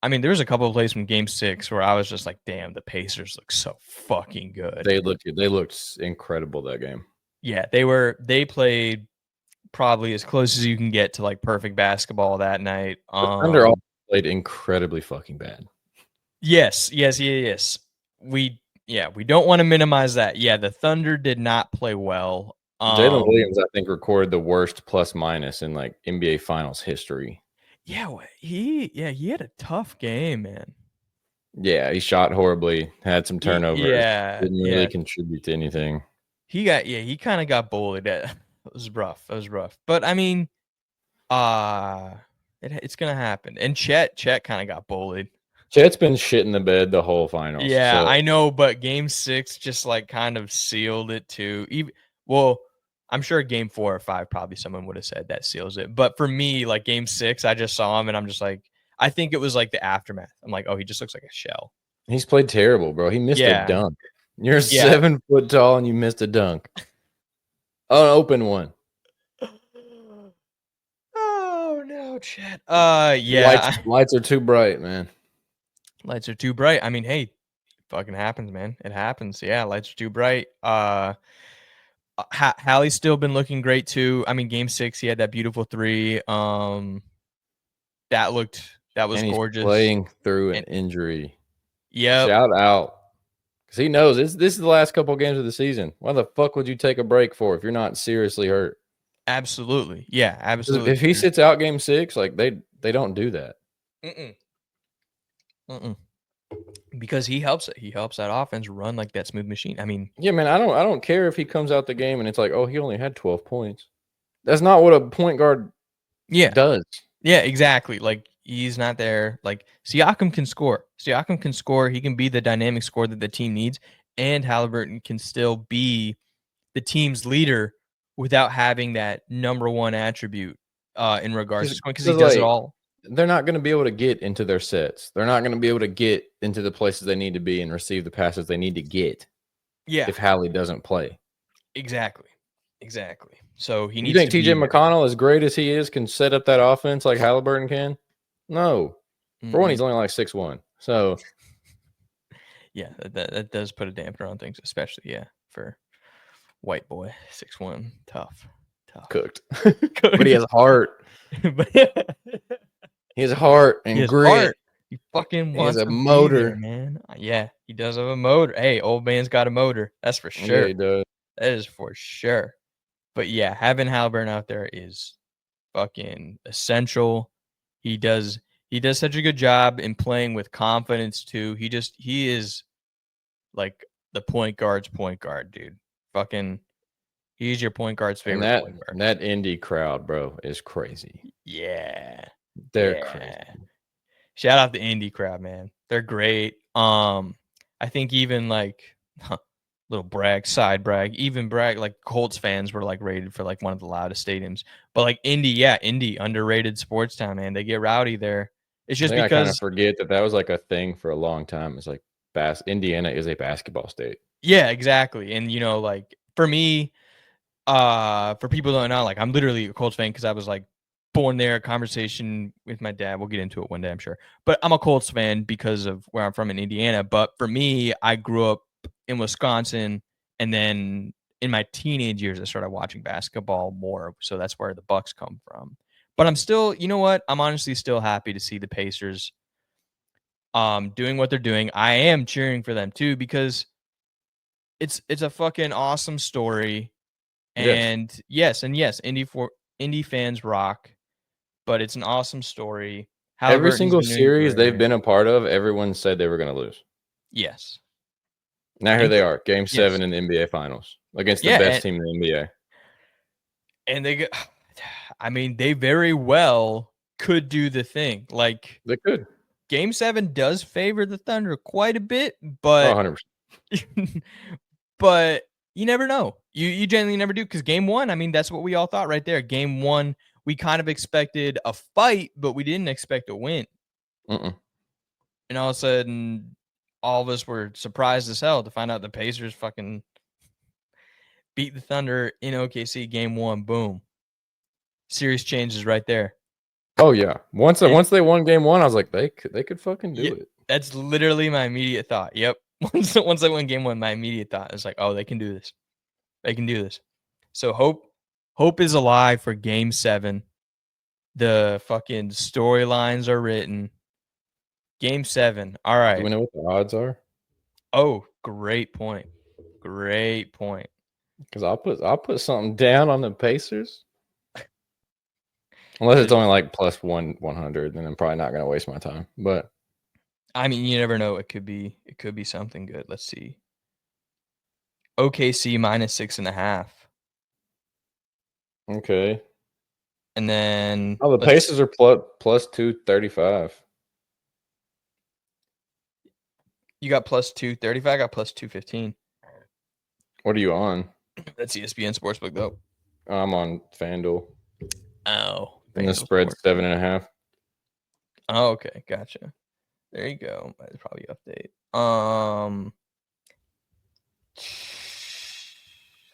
Speaker 3: I mean, there was a couple of plays from Game 6 where I was just like, damn, the Pacers look so fucking good.
Speaker 2: They looked incredible that game.
Speaker 3: Yeah, they played probably as close as you can get to like perfect basketball that night.
Speaker 2: The Thunder all played incredibly fucking bad.
Speaker 3: Yes. We don't want to minimize that. Yeah, the Thunder did not play well.
Speaker 2: Jalen Williams, I think, recorded the worst plus minus in like NBA Finals history.
Speaker 3: Yeah, he had a tough game, man.
Speaker 2: Yeah, he shot horribly, had some turnovers, didn't really contribute to anything.
Speaker 3: He kind of got bullied. It was rough. But I mean, it's gonna happen. And Chet kind of got bullied.
Speaker 2: Chet's been shit in the bed the whole finals.
Speaker 3: Yeah, so. I know, but Game 6 just like kind of sealed it too. I'm sure Game 4 or 5 probably someone would have said that seals it. But for me, like Game 6, I just saw him and I'm just like, I think it was like the aftermath. I'm like, oh, he just looks like a shell.
Speaker 2: He's played terrible, bro. He missed a dunk. You're 7 foot tall and you missed a dunk. An open one.
Speaker 3: Oh no, Chet. Yeah.
Speaker 2: Lights are too bright, man.
Speaker 3: Lights are too bright. I mean, hey, it fucking happens, man. It happens. Yeah, lights are too bright. Hallie's still been looking great too. I mean, Game 6, he had that beautiful 3. That was gorgeous.
Speaker 2: Playing through an injury.
Speaker 3: Yeah.
Speaker 2: Shout out. Because he knows this is the last couple of games of the season. Why the fuck would you take a break for if you're not seriously hurt?
Speaker 3: Absolutely. Yeah, absolutely.
Speaker 2: If he sits out Game 6, like they don't do that.
Speaker 3: Because he helps it. He helps that offense run like that smooth machine. I mean,
Speaker 2: yeah, man, I don't care if he comes out the game and it's like, oh, he only had 12 points. That's not what a point guard does.
Speaker 3: Yeah, exactly. Like he's not there. Like Siakam can score. He can be the dynamic scorer that the team needs, and Halliburton can still be the team's leader without having that number one attribute in regards to scoring, because he does it all.
Speaker 2: They're not going to be able to get into their sets. They're not going to be able to get into the places they need to be and receive the passes they need to get.
Speaker 3: Yeah.
Speaker 2: If Hallie doesn't play.
Speaker 3: Exactly. So he needs.
Speaker 2: You think TJ McConnell, as great as he is, can set up that offense like Halliburton can? No. For one, he's only like 6'1". So
Speaker 3: yeah, that does put a dampener on things, especially for white boy 6'1". Tough.
Speaker 2: Cooked. But he has heart. He has heart and grit.
Speaker 3: He fucking wants
Speaker 2: a motor,
Speaker 3: man. Yeah, he does have a motor. Hey, old man's got a motor. That's for sure.
Speaker 2: Yeah, he does.
Speaker 3: That is for sure. But yeah, having Halliburton out there is fucking essential. He does such a good job in playing with confidence too. He is like the point guard's point guard, dude. Fucking, he's your point guard's favorite point guard.
Speaker 2: And that Indy crowd, bro, is crazy.
Speaker 3: Yeah.
Speaker 2: They're crazy.
Speaker 3: Shout out the Indy crowd, man. They're great. I think even like little side brag, like Colts fans were like rated for like one of the loudest stadiums. But like Indy, underrated sports town, man. They get rowdy there. It's just because I
Speaker 2: kind of forget that was like a thing for a long time. It's like Indiana is a basketball state.
Speaker 3: Yeah, exactly. And like for me, for people who don't know, like I'm literally a Colts fan because I was like born there. A conversation with my dad. We'll get into it one day, I'm sure. But I'm a Colts fan because of where I'm from in Indiana. But for me, I grew up in Wisconsin, and then in my teenage years, I started watching basketball more. So that's where the Bucks come from. But I'm still, you know what? I'm honestly still happy to see the Pacers doing what they're doing. I am cheering for them too because it's a fucking awesome story. And yes, Indy fans rock, but it's an awesome story.
Speaker 2: Every single series they've been a part of, everyone said they were going to lose.
Speaker 3: Yes.
Speaker 2: Now here they are, Game 7 in the NBA Finals against the best team in the NBA.
Speaker 3: And they very well could do the thing. Like
Speaker 2: they could.
Speaker 3: Game 7 does favor the Thunder quite a bit, but
Speaker 2: 100%.
Speaker 3: But You never know. You generally never do, because game one, I mean, that's what we all thought right there. Game one, we kind of expected a fight, but we didn't expect a win.
Speaker 2: Mm-mm.
Speaker 3: And all of a sudden, all of us were surprised as hell to find out the Pacers fucking beat the Thunder in OKC game one. Boom. Series changes right there.
Speaker 2: Oh yeah. Once they won game one, I was like, they could fucking do it.
Speaker 3: That's literally my immediate thought. Yep. Once they won game one, my immediate thought is like, oh, they can do this. They can do this. So hope is alive for game 7. The fucking storylines are written. Game 7. All right.
Speaker 2: Do we know what the odds are?
Speaker 3: Oh, great point. Great point.
Speaker 2: Because I'll put something down on the Pacers. Unless it's only like plus 100, then I'm probably not going to waste my time. But
Speaker 3: I mean, you never know. It could be something good. Let's see. OKC minus 6.5.
Speaker 2: okay.
Speaker 3: And then
Speaker 2: the Pacers are plus 235.
Speaker 3: You got plus 235. I got plus 215.
Speaker 2: What are you on?
Speaker 3: That's ESPN Sportsbook though.
Speaker 2: I'm on FanDuel.
Speaker 3: Oh.
Speaker 2: And the spread's 7.5.
Speaker 3: Oh, okay, gotcha. There you go. That's probably update.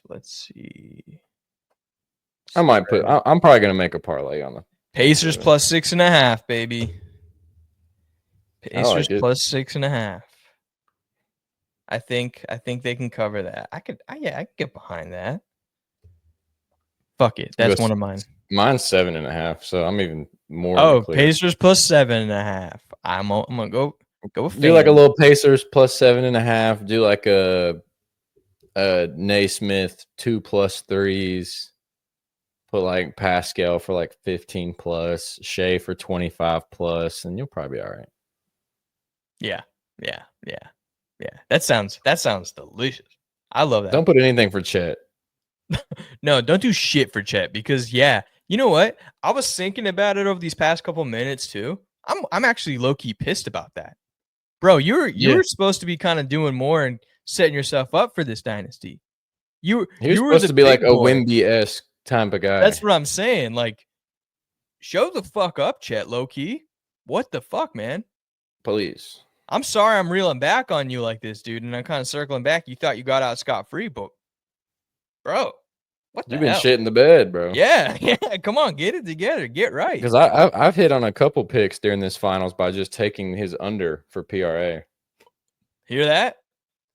Speaker 3: Let's see.
Speaker 2: I might put. I'm probably gonna make a parlay on the
Speaker 3: Pacers plus 6.5, baby. Pacers
Speaker 2: like
Speaker 3: plus 6.5. I think they can cover that. I could get behind that. Fuck it. That's one of mine.
Speaker 2: Mine's 7.5, so I'm even more.
Speaker 3: Oh, Pacers plus 7.5. I'm gonna go with
Speaker 2: do like a little Pacers plus 7.5. Do like a Naismith 2+3s. Put like Pascal for like 15+, Shea for 25+, and you'll probably be all right.
Speaker 3: Yeah. That sounds delicious. I love that.
Speaker 2: Don't put anything for Chet.
Speaker 3: No, don't do shit for Chet, because you know what? I was thinking about it over these past couple minutes too. I'm actually low key pissed about that, bro. You're supposed to be kind of doing more and setting yourself up for this dynasty. He was
Speaker 2: supposed to be like a Wemby-esque type of guy.
Speaker 3: That's what I'm saying. Like, show the fuck up, Chet. Low key. What the fuck, man?
Speaker 2: Please.
Speaker 3: I'm sorry I'm reeling back on you like this, dude, and I'm kind of circling back. You thought you got out scot-free, but bro, what the
Speaker 2: You've been
Speaker 3: hell?
Speaker 2: shit in the bed, bro.
Speaker 3: Yeah. Come on, get it together, get right.
Speaker 2: Because I've hit on a couple picks during this finals by just taking his under for PRA.
Speaker 3: Hear that?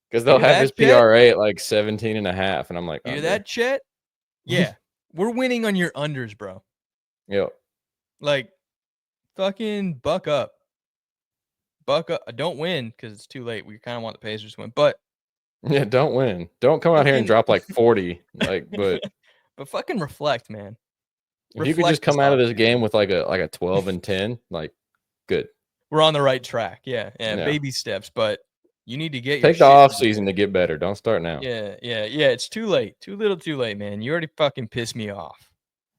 Speaker 2: Because they'll have his PRA at like 17.5, and I'm like,
Speaker 3: hear that, Chet? Yeah, we're winning on your unders, bro.
Speaker 2: Yep.
Speaker 3: Like, fucking buck up. Don't win because it's too late. We kind of want the Pacers to win, but
Speaker 2: yeah, don't win. Don't come out here and drop like 40. But
Speaker 3: fucking reflect, man.
Speaker 2: If you could just come out of this game with like a 12-10, like, good.
Speaker 3: We're on the right track. Yeah. Baby steps, but you need to get
Speaker 2: take the off season to get better. Don't start now.
Speaker 3: Yeah. It's too late. Too little, too late, man. You already fucking pissed me off.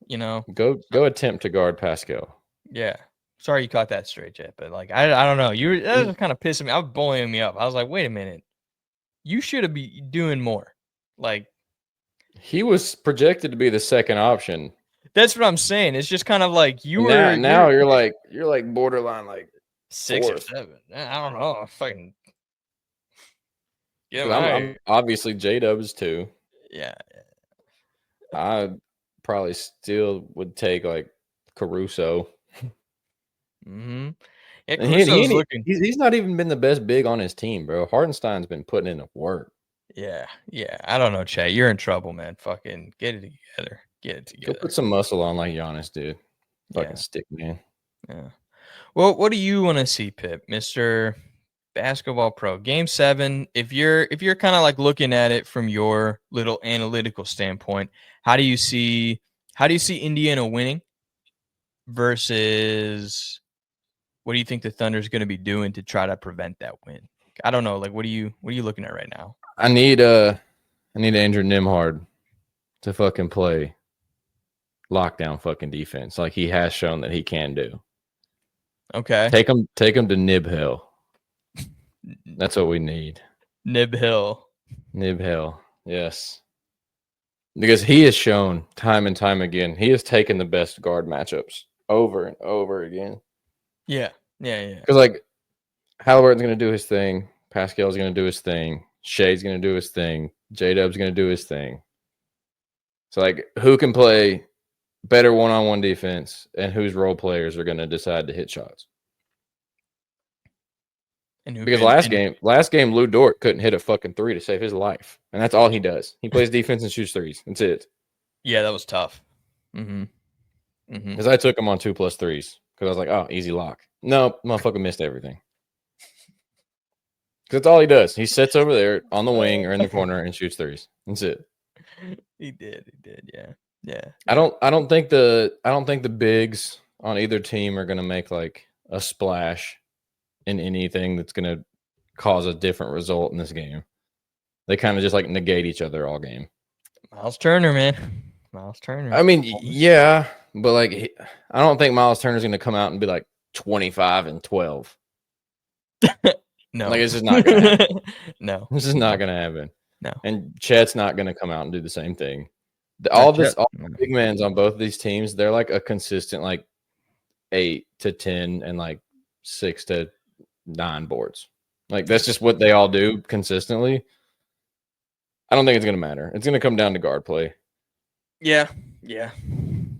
Speaker 3: You know.
Speaker 2: Go attempt to guard Pascal.
Speaker 3: Yeah. Sorry you caught that straight, Jet, but like I don't know. That was kind of pissing me. I was bullying me up. I was like, wait a minute. You should have been doing more. Like,
Speaker 2: he was projected to be the second option.
Speaker 3: That's what I'm saying. It's just kind of like you're
Speaker 2: like borderline like
Speaker 3: 6
Speaker 2: fourth.
Speaker 3: or 7. I don't know. Fucking
Speaker 2: I'm obviously J-Dub is 2.
Speaker 3: Yeah.
Speaker 2: I probably still would take like Caruso.
Speaker 3: Mm-hmm. Yeah,
Speaker 2: he's not even been the best big on his team, bro. Hardenstein's been putting in the work.
Speaker 3: Yeah. I don't know, Chat. You're in trouble, man. Fucking get it together.
Speaker 2: Go put some muscle on like Giannis did. Fucking stick, man.
Speaker 3: Yeah. Well, what do you want to see, Pip, Mr. Basketball Pro? Game 7. If you're kind of like looking at it from your little analytical standpoint, how do you see Indiana winning versus what do you think the Thunder's going to be doing to try to prevent that win? I don't know. Like, what are you looking at right now?
Speaker 2: I need Andrew Nembhard to fucking play lockdown fucking defense like he has shown that he can do.
Speaker 3: Okay.
Speaker 2: Take him to Nib Hill. That's what we need.
Speaker 3: Nib Hill.
Speaker 2: Yes. Because he has shown time and time again, he has taken the best guard matchups over and over again.
Speaker 3: Yeah.
Speaker 2: Because, like, Halliburton's going to do his thing. Pascal's going to do his thing. Shea's going to do his thing. J-Dub's going to do his thing. So, like, who can play better one-on-one defense and whose role players are going to decide to hit shots? Because last game, Lou Dort couldn't hit a fucking three to save his life. And that's all he does. He plays defense and shoots threes. That's it.
Speaker 3: Yeah, that was tough.
Speaker 2: Because I took him on 2+3s. Because I was like, oh, easy lock. No, motherfucker missed everything. Because that's all he does. He sits over there on the wing or in the corner and shoots threes. That's it.
Speaker 3: He did. Yeah.
Speaker 2: I don't think the bigs on either team are gonna make like a splash in anything that's gonna cause a different result in this game. They kind of just like negate each other all game.
Speaker 3: Miles Turner, man. Miles Turner.
Speaker 2: I mean, yeah, but like I don't think Miles Turner's gonna come out and be like 25 and 12.
Speaker 3: No,
Speaker 2: like it's just not gonna happen.
Speaker 3: No,
Speaker 2: this is not gonna happen.
Speaker 3: No,
Speaker 2: and Chet's not gonna come out and do the same thing. All the big men's on both of these teams, they're like a consistent like 8 to 10 and like 6 to 9 boards. Like that's just what they all do consistently. I don't think it's gonna matter. It's gonna come down to guard play.
Speaker 3: Yeah.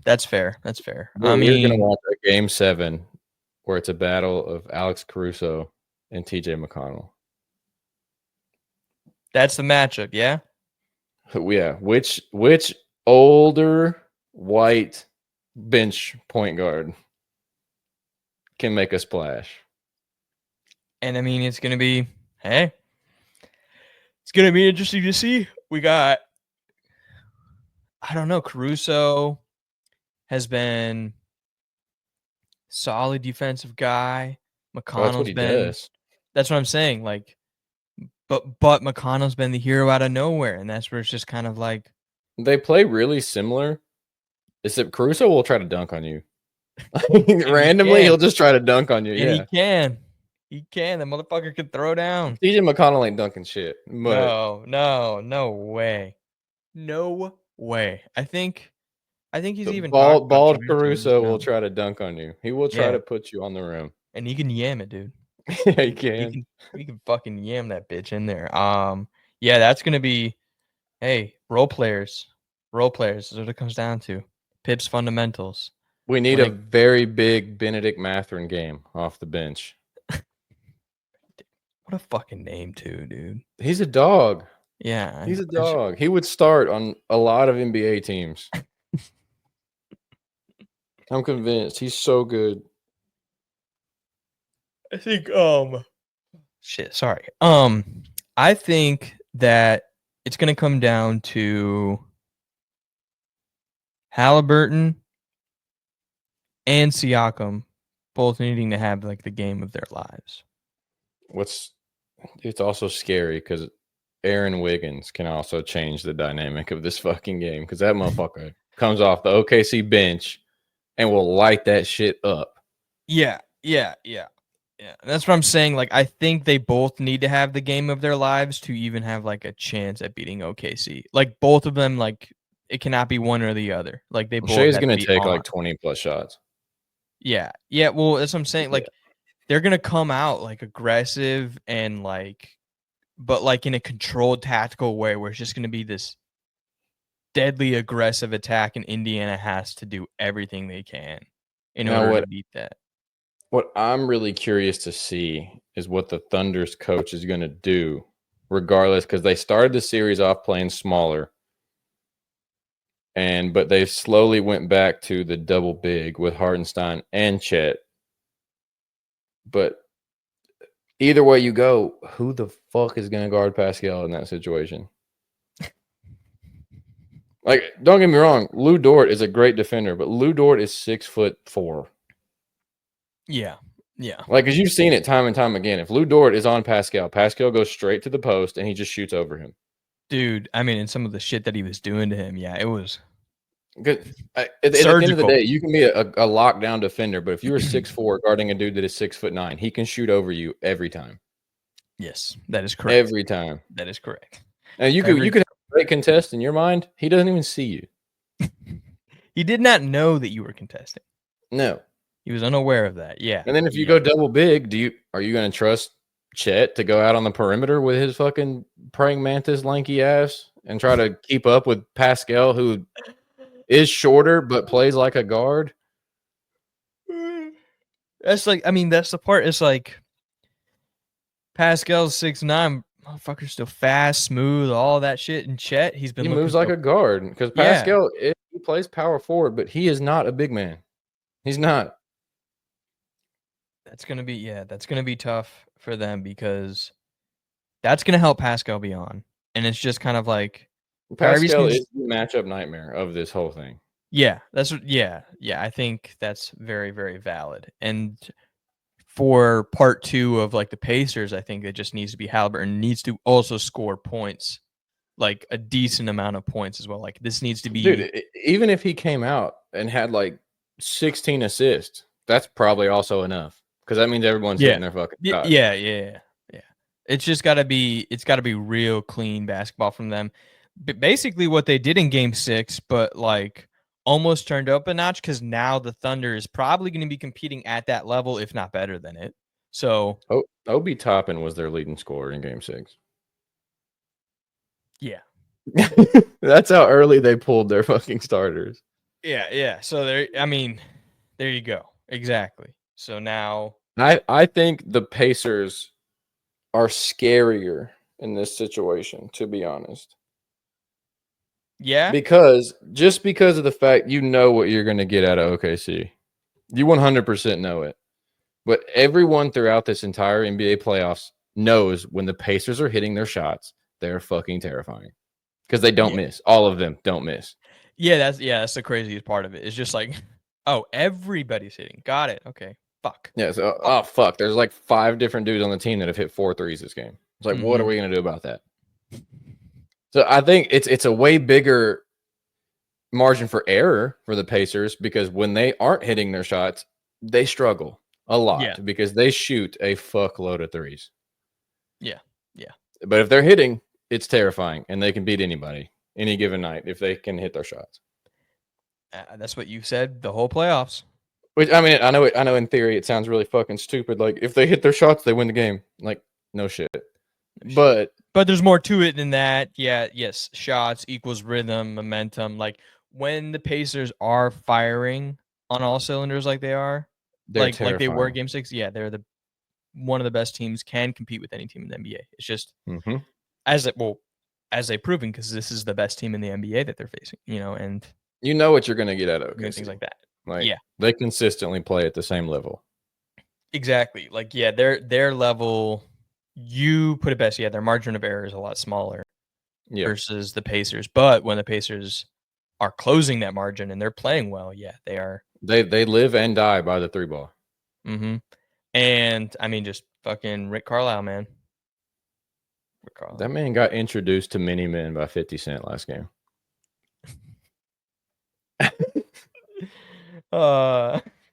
Speaker 3: That's fair.
Speaker 2: I mean, you're gonna watch a game 7 where it's a battle of Alex Caruso and TJ McConnell.
Speaker 3: That's the matchup, yeah.
Speaker 2: Yeah. Which older white bench point guard can make a splash?
Speaker 3: And I mean, it's gonna be interesting to see. We got, I don't know, Caruso has been solid defensive guy. McConnell's that's what I'm saying. Like, but McConnell's been the hero out of nowhere, and that's where it's just kind of like
Speaker 2: they play really similar. Except Caruso will try to dunk on you. Randomly, he'll just try to dunk on you.
Speaker 3: And he can. The motherfucker can throw down.
Speaker 2: TJ McConnell ain't dunking shit.
Speaker 3: But no way. No way. I think he's even
Speaker 2: bald Caruso will try to dunk on you. He will try to put you on the rim.
Speaker 3: And he can yam it, dude.
Speaker 2: Yeah, he can.
Speaker 3: He can fucking yam that bitch in there. Yeah, that's gonna be role players. Role players is what it comes down to. Pip's fundamentals.
Speaker 2: We need a very big Benedict Mathurin game off the bench.
Speaker 3: What a fucking name, too, dude.
Speaker 2: He's a dog.
Speaker 3: Yeah.
Speaker 2: He's a dog. He would start on a lot of NBA teams. I'm convinced. He's so good.
Speaker 3: I think I think that it's gonna come down to Halliburton and Siakam both needing to have like the game of their lives.
Speaker 2: It's also scary because Aaron Wiggins can also change the dynamic of this fucking game because that motherfucker comes off the OKC bench and will light that shit up.
Speaker 3: Yeah. That's what I'm saying. Like, I think they both need to have the game of their lives to even have like a chance at beating OKC. Like both of them, like it cannot be one or the other. Like they both.
Speaker 2: Shea's gonna take like 20 plus shots.
Speaker 3: Yeah. Well, that's what I'm saying. Like they're gonna come out like aggressive and like, but like in a controlled tactical way where it's just gonna be this deadly aggressive attack, and Indiana has to do everything they can in order to beat that.
Speaker 2: What I'm really curious to see is what the Thunder's coach is going to do, regardless, because they started the series off playing smaller, but they slowly went back to the double big with Hartenstein and Chet. But either way you go, who the fuck is going to guard Pascal in that situation? Like, don't get me wrong, Lou Dort is a great defender, but Lou Dort is 6'4".
Speaker 3: Yeah.
Speaker 2: Like, because you've seen it time and time again. If Lou Dort is on Pascal goes straight to the post and he just shoots over him.
Speaker 3: Dude, I mean, and some of the shit that he was doing to him, it was.
Speaker 2: At the end of the day, you can be a lockdown defender, but if you're 6'4" guarding a dude that is 6'9", he can shoot over you every time.
Speaker 3: Yes, that is correct.
Speaker 2: Every time.
Speaker 3: That is correct.
Speaker 2: And you could have great contest in your mind, he doesn't even see you.
Speaker 3: He did not know that you were contesting.
Speaker 2: No.
Speaker 3: He was unaware of that. Yeah.
Speaker 2: And then if you go double big, are you going to trust Chet to go out on the perimeter with his fucking praying mantis lanky ass and try to keep up with Pascal, who is shorter but plays like a guard?
Speaker 3: That's like, I mean, that's the part. It's like Pascal's 6'9", motherfucker's still fast, smooth, all that shit. And Chet, he
Speaker 2: moves like a guard because Pascal he plays power forward, but he is not a big man. He's not.
Speaker 3: That's gonna be tough for them because that's gonna help Pascal be on, and it's just kind of like
Speaker 2: Pascal is the matchup nightmare of this whole thing.
Speaker 3: Yeah, I think that's very, very valid. And for part 2 of like the Pacers, I think it just needs to be Halliburton needs to also score points, like a decent amount of points as well. Like this needs to be.
Speaker 2: Dude, even if he came out and had like 16 assists, that's probably also enough because that means everyone's hitting their fucking shot.
Speaker 3: Yeah. It's just got to be. It's got to be real clean basketball from them. But basically, what they did in Game 6, but like almost turned up a notch because now the Thunder is probably going to be competing at that level, if not better than it. So,
Speaker 2: Obi Toppin was their leading scorer in Game 6.
Speaker 3: Yeah,
Speaker 2: that's how early they pulled their fucking starters.
Speaker 3: Yeah. So there you go. Exactly. So now
Speaker 2: I think the Pacers are scarier in this situation, to be honest.
Speaker 3: Yeah.
Speaker 2: Because of the fact you know what you're going to get out of OKC. You 100% know it. But everyone throughout this entire NBA playoffs knows when the Pacers are hitting their shots, they're fucking terrifying. Because they don't miss. All of them don't miss.
Speaker 3: Yeah, that's the craziest part of it. It's just like, oh, everybody's hitting. Got it. Okay. Fuck.
Speaker 2: Yeah, so fuck. There's like 5 different dudes on the team that have hit 4 threes this game. It's like, what are we going to do about that? So I think it's a way bigger margin for error for the Pacers because when they aren't hitting their shots, they struggle a lot because they shoot a fuckload of threes.
Speaker 3: Yeah.
Speaker 2: But if they're hitting, it's terrifying, and they can beat anybody any given night if they can hit their shots.
Speaker 3: That's what you said the whole playoffs.
Speaker 2: Which I mean, I know in theory it sounds really fucking stupid. Like if they hit their shots, they win the game. Like no shit. But
Speaker 3: there's more to it than that. Yeah, yes, shots equals rhythm, momentum. Like when the Pacers are firing on all cylinders like they are, like they were Game 6, they're one of the best teams, can compete with any team in the NBA. It's just as they've proven, because this is the best team in the NBA that they're facing, and
Speaker 2: you know what you're going to get out of it.
Speaker 3: Things like that.
Speaker 2: Like they consistently play at the same level.
Speaker 3: Exactly. Like their level. You put it best. Yeah, their margin of error is a lot smaller versus the Pacers. But when the Pacers are closing that margin and they're playing well, they are.
Speaker 2: They live and die by the 3 ball.
Speaker 3: Mm-hmm. And I mean, just fucking Rick Carlisle, man.
Speaker 2: Rick Carlisle. That man got introduced to many men by 50 Cent last game.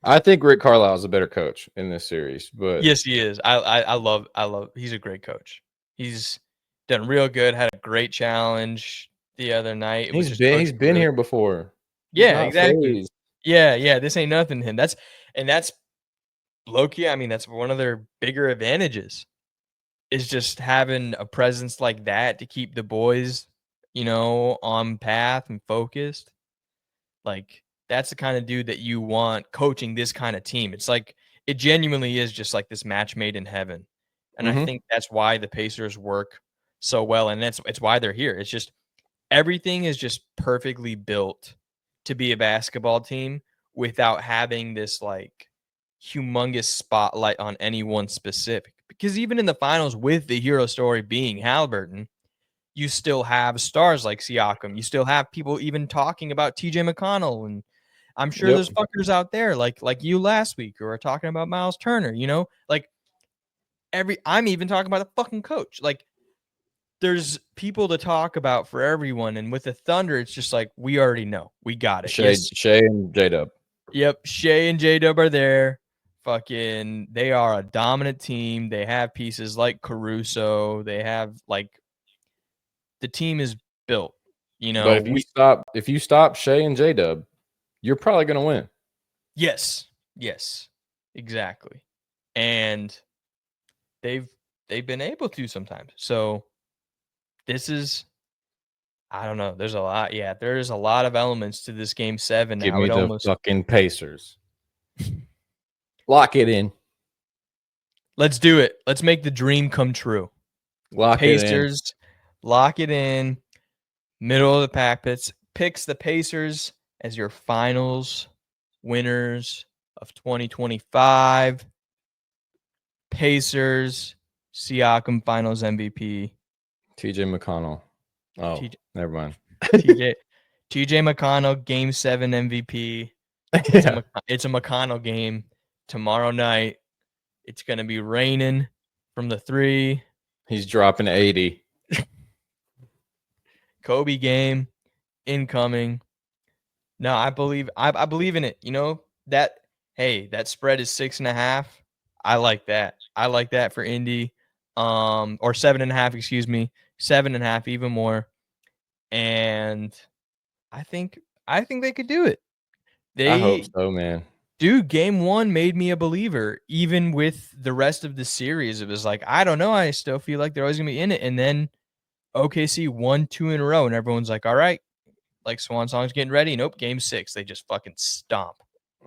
Speaker 2: I think Rick Carlisle is a better coach in this series, but
Speaker 3: yes, he is. I love. He's a great coach. He's done real good. Had a great challenge the other night.
Speaker 2: He's been here before.
Speaker 3: Yeah, exactly. Phased. Yeah. This ain't nothing to him. That's low-key. I mean, that's one of their bigger advantages. Is just having a presence like that to keep the boys, on path and focused. Like. That's the kind of dude that you want coaching this kind of team. It's like it genuinely is just like this match made in heaven. And I think that's why the Pacers work so well. And it's why they're here. It's just everything is just perfectly built to be a basketball team without having this like humongous spotlight on anyone specific. Because even in the finals, with the hero story being Halliburton, you still have stars like Siakam. You still have people even talking about TJ McConnell, and I'm sure there's fuckers out there like you last week who are talking about Miles Turner, like I'm even talking about the fucking coach. Like there's people to talk about for everyone. And with the Thunder, it's just like, we already know, we got it.
Speaker 2: Shea and J-Dub.
Speaker 3: Yep. Shea and J-Dub are there. Fucking, they are a dominant team. They have pieces like Caruso. They have like, the team is built. You know,
Speaker 2: But if you stop Shea and J-Dub, you're probably going to win.
Speaker 3: Yes, exactly. And they've been able to sometimes. So this is, I don't know. There's a lot. Yeah, there's a lot of elements to this game 7 now.
Speaker 2: Give me the fucking Pacers. Lock it in.
Speaker 3: Let's do it. Let's make the dream come true. Pacers, lock it in. Middle of the pack picks the Pacers as your finals winners of 2025. Pacers, Siakam finals MVP.
Speaker 2: TJ McConnell. Oh, never mind.
Speaker 3: TJ McConnell, Game 7 MVP. It's a McConnell game tomorrow night. It's going to be raining from the 3.
Speaker 2: He's dropping 80.
Speaker 3: Kobe game incoming. No, I believe in it. You know, that spread is 6.5. I like that. I like that for Indy. Or 7.5, excuse me. 7.5, even more. And I think they could do it.
Speaker 2: I hope so, man.
Speaker 3: Dude, game 1 made me a believer. Even with the rest of the series, it was like, I don't know. I still feel like they're always gonna be in it. And then OKC won 2 in a row, and everyone's like, all right, like Swan Song's getting ready. Nope, game 6, they just fucking stomp.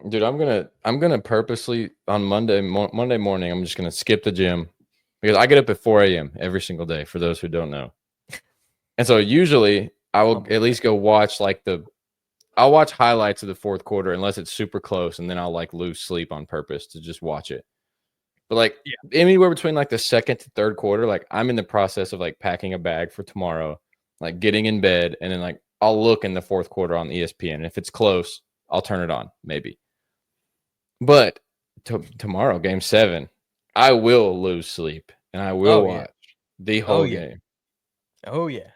Speaker 2: Dude, I'm gonna purposely on Monday morning, I'm just gonna skip the gym because I get up at 4 a.m. every single day. For those who don't know, and so usually I will at least go watch I'll watch highlights of the fourth quarter unless it's super close, and then I'll like lose sleep on purpose to just watch it. But like anywhere between like the second to third quarter, like I'm in the process of like packing a bag for tomorrow, like getting in bed, and then like I'll look in the fourth quarter on ESPN. If it's close, I'll turn it on, maybe. But tomorrow, game 7, I will lose sleep and I will watch the whole game.
Speaker 3: Oh yeah.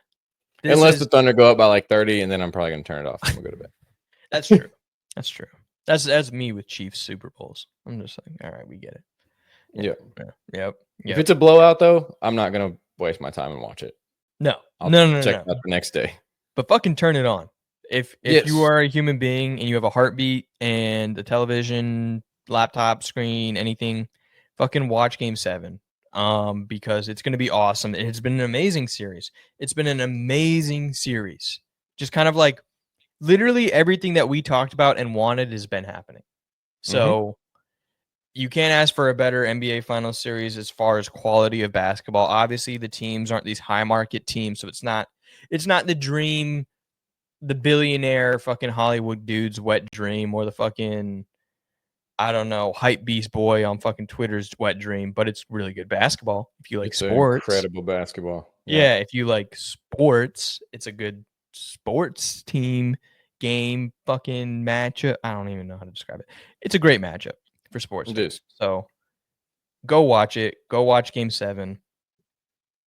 Speaker 2: Unless the Thunder go up by like 30, and then I'm probably gonna turn it off and we'll go to bed.
Speaker 3: That's true. That's true. That's me with Chiefs Super Bowls. I'm just like, all right, we get it. Yep.
Speaker 2: If it's a blowout, though, I'm not gonna waste my time and watch it.
Speaker 3: No.
Speaker 2: I'll check it out the next day.
Speaker 3: But fucking turn it on. If you are a human being and you have a heartbeat and a television, laptop screen, anything, fucking watch game 7. Because it's going to be awesome. It's been an amazing series. Just kind of like literally everything that we talked about and wanted has been happening. So you can't ask for a better NBA Finals series as far as quality of basketball. Obviously, the teams aren't these high market teams, so it's not the dream, the billionaire fucking Hollywood dude's wet dream, or the fucking, I don't know, hype beast boy on fucking Twitter's wet dream, but it's really good basketball. If you like sports,
Speaker 2: incredible basketball.
Speaker 3: Yeah, if you like sports, it's a good sports team game fucking matchup. I don't even know how to describe it. It's a great matchup for sports.
Speaker 2: It is.
Speaker 3: So go watch it. Go watch game 7.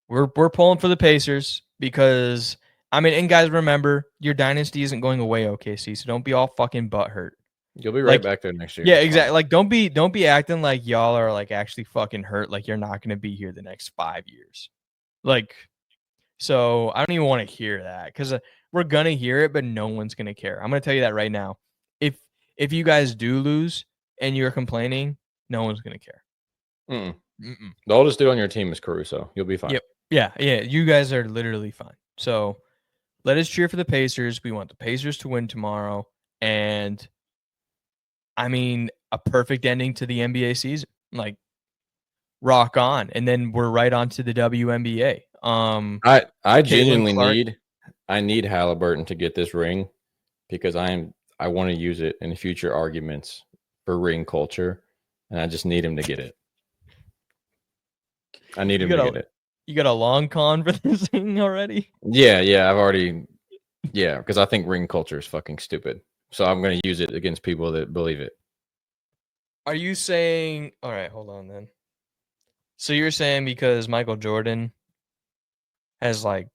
Speaker 3: We're pulling for the Pacers because, I mean, and guys, remember, your dynasty isn't going away, OKC, so don't be all fucking butthurt.
Speaker 2: You'll be right back there next year.
Speaker 3: Yeah, exactly. Like, don't be acting like y'all are like actually fucking hurt, like you're not going to be here the next 5 years. Like, so I don't even want to hear that, because we're going to hear it, but no one's going to care. I'm going to tell you that right now. If you guys do lose and you're complaining, no one's going to care.
Speaker 2: The oldest dude on your team is Caruso. You'll be fine.
Speaker 3: Yep. Yeah. You guys are literally fine. So let us cheer for the Pacers. We want the Pacers to win tomorrow. And I mean, a perfect ending to the NBA season. Like, rock on. And then we're right on to the WNBA.
Speaker 2: I genuinely need Halliburton to get this ring, because I want to use it in future arguments for ring culture, and I just need him to get it. I need him to get it.
Speaker 3: You got a long con for this thing already?
Speaker 2: Yeah, I've already. Yeah, because I think ring culture is fucking stupid. So I'm going to use it against people that believe it.
Speaker 3: Are you saying... All right, hold on then. So you're saying because Michael Jordan has like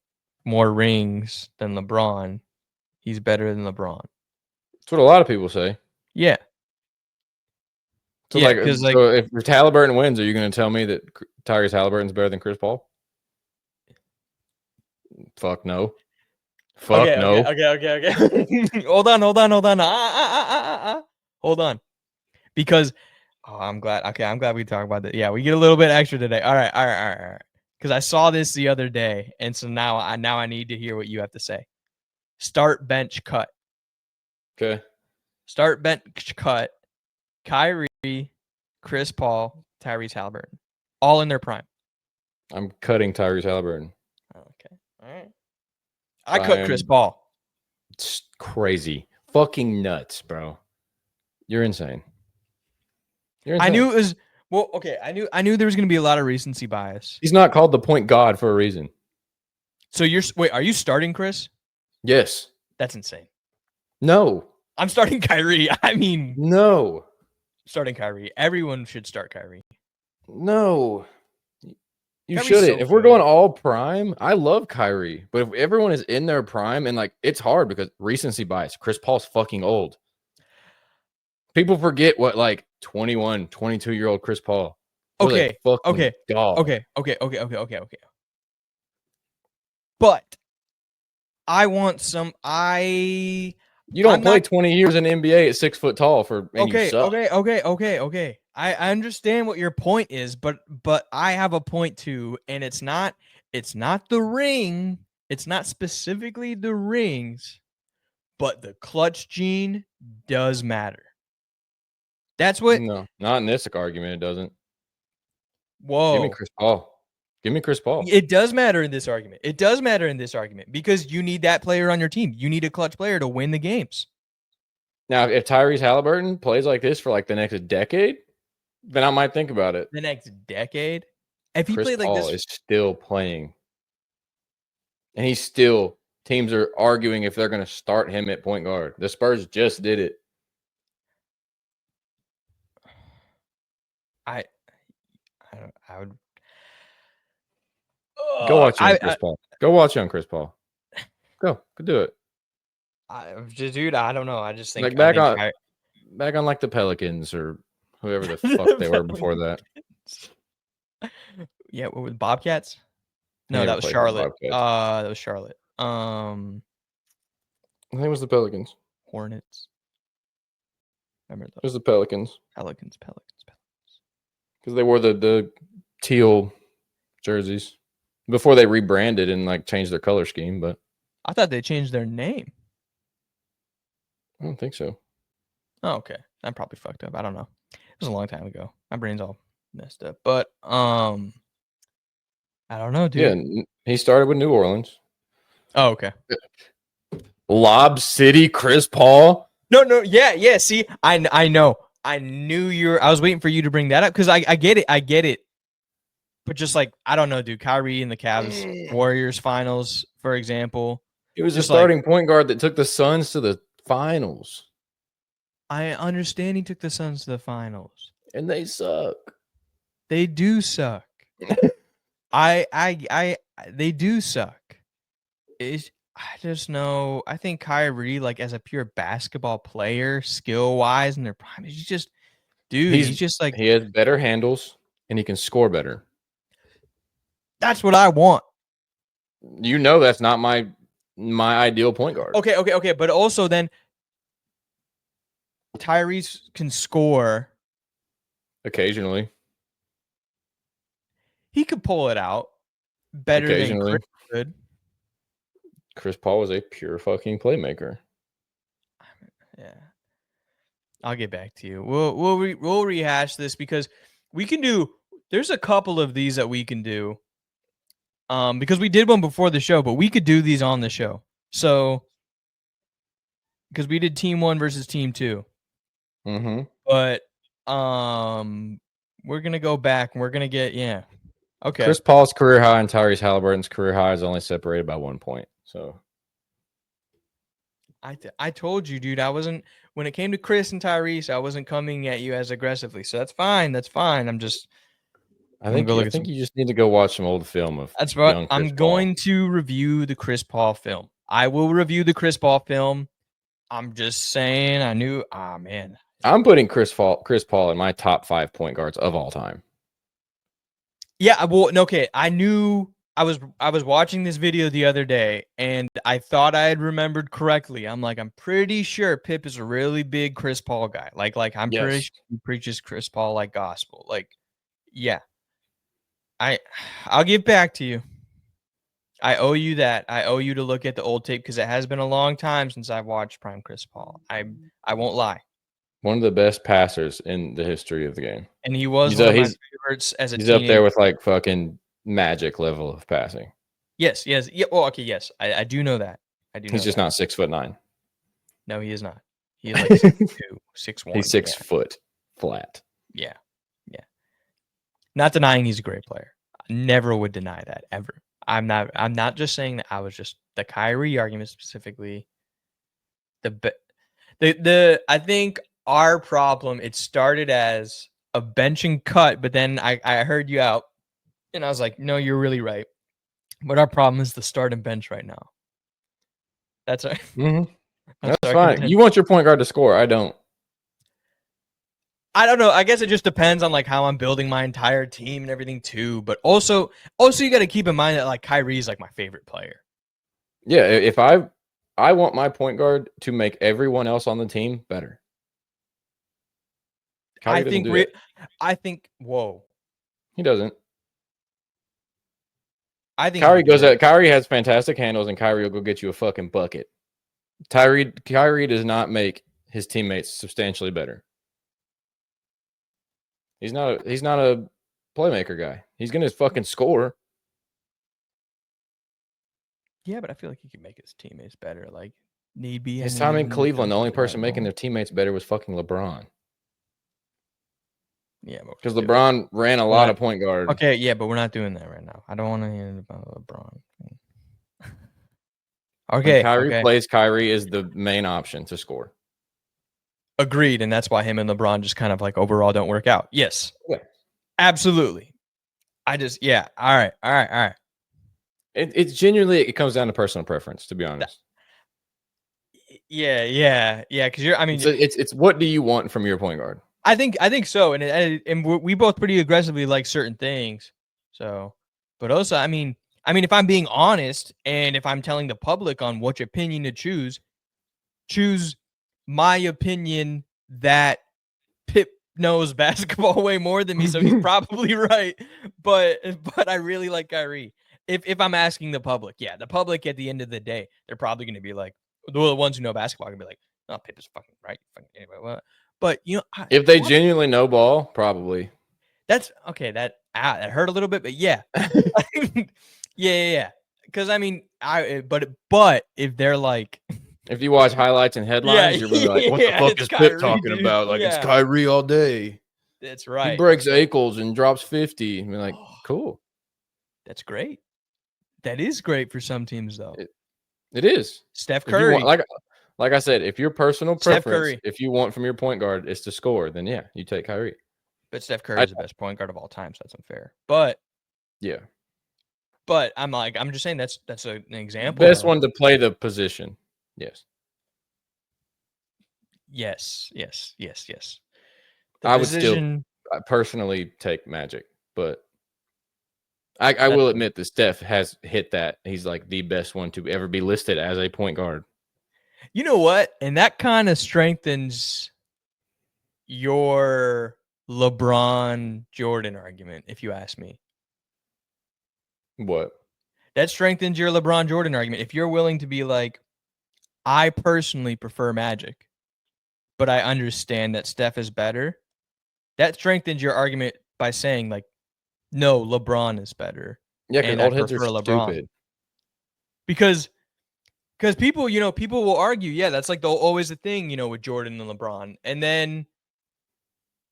Speaker 3: more rings than LeBron, he's better than LeBron?
Speaker 2: That's what a lot of people say.
Speaker 3: Yeah.
Speaker 2: So so if Halliburton wins, are you going to tell me that Tyrese Halliburton's better than Chris Paul? Fuck no. Fuck
Speaker 3: Okay,
Speaker 2: no.
Speaker 3: okay. Hold on. Hold on. Because I'm glad. Okay, I'm glad we talked about that. Yeah, we get a little bit extra today. All right. Because I saw this the other day, and so now I need to hear what you have to say. Start, bench, cut.
Speaker 2: Okay.
Speaker 3: Start, bench, cut. Kyrie, Chris Paul, Tyrese Halliburton, all in their prime.
Speaker 2: I'm cutting Tyrese Halliburton.
Speaker 3: Okay, all right. I cut Chris Paul.
Speaker 2: It's crazy. Fucking nuts, bro. You're insane.
Speaker 3: I knew it was okay. I knew there was going to be a lot of recency bias.
Speaker 2: He's not called the point god for a reason.
Speaker 3: So are you starting Chris?
Speaker 2: Yes.
Speaker 3: That's insane.
Speaker 2: No.
Speaker 3: I'm starting Kyrie. I mean,
Speaker 2: no.
Speaker 3: Starting Kyrie. Everyone should start Kyrie.
Speaker 2: No. You
Speaker 3: Kyrie's
Speaker 2: shouldn't.
Speaker 3: so
Speaker 2: If we're
Speaker 3: good.
Speaker 2: going all prime, I love Kyrie. But if everyone is in their prime and like it's hard because recency bias. Chris Paul's fucking old. People forget what like 21, 22-year-old Chris Paul.
Speaker 3: Okay.
Speaker 2: Dog.
Speaker 3: Okay. But I want some.
Speaker 2: You don't play 20 years in the NBA at 6 foot tall you suck.
Speaker 3: Okay. I understand what your point is, but I have a point too, and it's not the ring. It's not specifically the rings, but the clutch gene does matter. That's what.
Speaker 2: No, not in this argument. It doesn't.
Speaker 3: Whoa.
Speaker 2: Give me Chris Paul.
Speaker 3: It does matter in this argument. Because you need that player on your team. You need a clutch player to win the games.
Speaker 2: Now, if Tyrese Halliburton plays like this for like the next decade, then I might think about it.
Speaker 3: The next decade? If he
Speaker 2: Chris
Speaker 3: played like
Speaker 2: Paul
Speaker 3: this,
Speaker 2: is still playing. And teams are arguing if they're going to start him at point guard. The Spurs just did it.
Speaker 3: I would
Speaker 2: go watch young Chris Paul. Go watch young Chris Paul. Go do it.
Speaker 3: Dude, I don't know. I just think
Speaker 2: like back on like the Pelicans or whoever the fuck they were before that.
Speaker 3: Yeah, what was Bobcats? No, that was Charlotte. That was Charlotte. I
Speaker 2: think it was the Pelicans.
Speaker 3: Hornets. Remember those?
Speaker 2: It was the Pelicans.
Speaker 3: Pelicans.
Speaker 2: Because they wore the teal jerseys before they rebranded and like changed their color scheme. But
Speaker 3: I thought they changed their name.
Speaker 2: I don't think so.
Speaker 3: Oh, okay. I'm probably fucked up. I don't know. It was a long time ago. My brain's all messed up. But I don't know, dude.
Speaker 2: Yeah, he started with New Orleans.
Speaker 3: Oh, okay.
Speaker 2: Lob City, Chris Paul.
Speaker 3: No. Yeah. See, I know. I knew I was waiting for you to bring that up because I get it. But just like, I don't know, dude. Kyrie in the Cavs Warriors finals, for example.
Speaker 2: He was a starting point guard that took the Suns to the finals.
Speaker 3: I understand he took the Suns to the finals.
Speaker 2: And they suck.
Speaker 3: They do suck. They do suck. I just know. I think Kyrie, like as a pure basketball player, skill wise, in their prime, he's just, dude. He's just like
Speaker 2: he has better handles and he can score better.
Speaker 3: That's what I want.
Speaker 2: You know, that's not my ideal point guard.
Speaker 3: Okay. But also then, Tyrese can score
Speaker 2: occasionally.
Speaker 3: He could pull it out better than Chris could.
Speaker 2: Chris Paul was a pure fucking playmaker.
Speaker 3: Yeah, I'll get back to you. We'll rehash this because we can do. There's a couple of these that we can do. Because we did one before the show, but we could do these on the show. So, because we did Team 1 versus Team 2.
Speaker 2: Mm-hmm.
Speaker 3: But we're gonna go back and we're gonna get Okay.
Speaker 2: Chris Paul's career high and Tyrese Halliburton's career high is only separated by 1 point. So
Speaker 3: I told you, dude, I wasn't when it came to Chris and Tyrese, I wasn't coming at you as aggressively. So that's fine. I'm just
Speaker 2: I think you just need to go watch some old film of
Speaker 3: That's what I'm going to review the Chris Paul film. I will review the Chris Paul film. I'm just saying man.
Speaker 2: I'm putting Chris Paul in my top 5 point guards of all time.
Speaker 3: Yeah, well, okay. I knew I was watching this video the other day, and I thought I had remembered correctly. I'm like, I'm pretty sure Pip is a really big Chris Paul guy. Like I'm pretty
Speaker 2: Yes.
Speaker 3: sure he preaches Chris Paul like gospel. Like, yeah. I'll give back to you. I owe you that. I owe you to look at the old tape because it has been a long time since I've watched prime Chris Paul. I won't lie.
Speaker 2: One of the best passers in the history of the game.
Speaker 3: And he was
Speaker 2: He's
Speaker 3: one
Speaker 2: a-
Speaker 3: of my
Speaker 2: he's-
Speaker 3: favorites as a
Speaker 2: He's
Speaker 3: teenager.
Speaker 2: up there with like fucking Magic level of passing.
Speaker 3: Yes. Yeah. Well, okay. Yes. I do know that. I do know
Speaker 2: He's just
Speaker 3: that.
Speaker 2: not 6'9".
Speaker 3: No, he is not. He is like 6'2", 6'1".
Speaker 2: He's 6 foot flat.
Speaker 3: Yeah. Yeah. Not denying he's a great player. I never would deny that ever. I'm not just saying that. I was just the Kyrie argument specifically. I think our problem, it started as a bench and cut, but then I heard you out and I was like, no, you're really right. But our problem is the start and bench right now. That's our,
Speaker 2: Mm-hmm. That's
Speaker 3: our
Speaker 2: fine.
Speaker 3: contention.
Speaker 2: You want your point guard to score. I don't.
Speaker 3: I don't know. I guess it just depends on like how I'm building my entire team and everything too. But also you got to keep in mind that like Kyrie is like my favorite player.
Speaker 2: Yeah, if I want my point guard to make everyone else on the team better. Kyrie doesn't do that.
Speaker 3: I think. Whoa.
Speaker 2: He doesn't.
Speaker 3: I think
Speaker 2: Kyrie has fantastic handles, and Kyrie will go get you a fucking bucket. Kyrie does not make his teammates substantially better. He's not a playmaker guy. He's gonna fucking score.
Speaker 3: Yeah, but I feel like he can make his teammates better. Like need be.
Speaker 2: His time in Cleveland, the only person making their teammates better was fucking LeBron.
Speaker 3: Yeah,
Speaker 2: because LeBron ran a lot of point guard.
Speaker 3: Okay, yeah, but we're not doing that right now. I don't want to hear about LeBron. Okay,
Speaker 2: when Kyrie plays, Kyrie is the main option to score.
Speaker 3: Agreed, and that's why him and LeBron just kind of like overall don't work out. Yes,
Speaker 2: yeah,
Speaker 3: absolutely. All right.
Speaker 2: It's genuinely, it comes down to personal preference, to be honest.
Speaker 3: Yeah. Because
Speaker 2: it's what do you want from your point guard?
Speaker 3: I think so, and we both pretty aggressively like certain things. So, but also, I mean, if I'm being honest, and if I'm telling the public on which opinion to choose my opinion that Pip knows basketball way more than me, so he's probably right. But I really like Kyrie. If I'm asking the public, yeah, the public at the end of the day, they're probably going to be like, the ones who know basketball are going to be like, oh, Pip is fucking right. Anyway, well. But
Speaker 2: if they genuinely know ball, probably.
Speaker 3: That's okay. That hurt a little bit, but yeah, yeah. Because but if they're like,
Speaker 2: if you watch highlights and headlines, you're really like, what the fuck is Pip talking about? Like it's Kyrie all day.
Speaker 3: That's right.
Speaker 2: He breaks ankles and drops 50. I mean, like, cool.
Speaker 3: That's great. That is great for some teams, though.
Speaker 2: It is.
Speaker 3: Steph Curry.
Speaker 2: Like I said, if your personal preference, if you want from your point guard is to score, then yeah, you take Kyrie.
Speaker 3: But Steph Curry is the best point guard of all time, so that's unfair. But
Speaker 2: yeah,
Speaker 3: but I'm just saying that's an example.
Speaker 2: Best one to play the position. Yes. I would still personally take Magic, but I will admit that Steph has hit that. He's like the best one to ever be listed as a point guard.
Speaker 3: You know what? And that kind of strengthens your LeBron Jordan argument, if you ask me.
Speaker 2: What?
Speaker 3: That strengthens your LeBron Jordan argument. If you're willing to be like, I personally prefer Magic, but I understand that Steph is better, that strengthens your argument by saying, like, no, LeBron is better.
Speaker 2: Yeah, because old heads are stupid.
Speaker 3: Because people will argue, yeah, that's like always the thing, with Jordan and LeBron. And then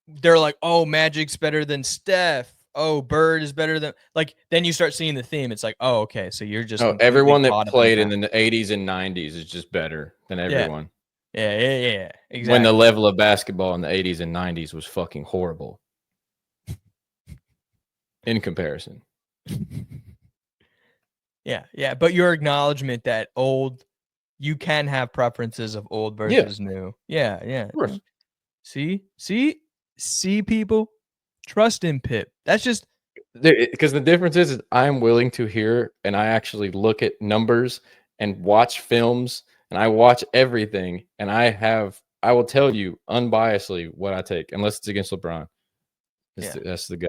Speaker 3: they're like, oh, Magic's better than Steph. Oh, Bird is better than, like, then you start seeing the theme. It's like, oh, okay, so you're just
Speaker 2: everyone that played in the 80s and 90s is just better than everyone.
Speaker 3: Yeah, exactly.
Speaker 2: When the level of basketball in the 80s and 90s was fucking horrible in comparison.
Speaker 3: Yeah, but your acknowledgement that you can have preferences of old versus new. Yeah.
Speaker 2: Of course.
Speaker 3: See, people, trust in Pip. That's just
Speaker 2: Because the difference is I'm willing to hear and I actually look at numbers and watch films and I watch everything and I will tell you unbiasedly what I take unless it's against LeBron. That's the guy.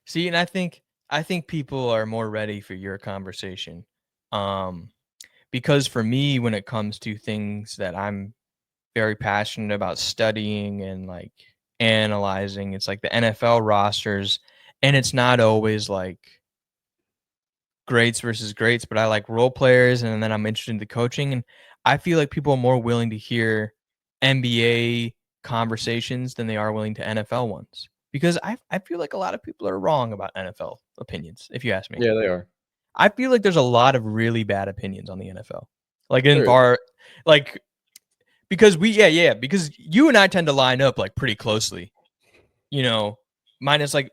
Speaker 3: See, and I think people are more ready for your conversation. Because for me, when it comes to things that I'm very passionate about studying and like analyzing, it's like the NFL rosters, and it's not always like greats versus greats, but I like role players, and then I'm interested in the coaching, and I feel like people are more willing to hear NBA conversations than they are willing to NFL ones. Because I feel like a lot of people are wrong about NFL opinions, if you ask me.
Speaker 2: Yeah, they are.
Speaker 3: I feel like there's a lot of really bad opinions on the NFL. Like in
Speaker 2: There is.
Speaker 3: bar, like because because you and I tend to line up like pretty closely, you know,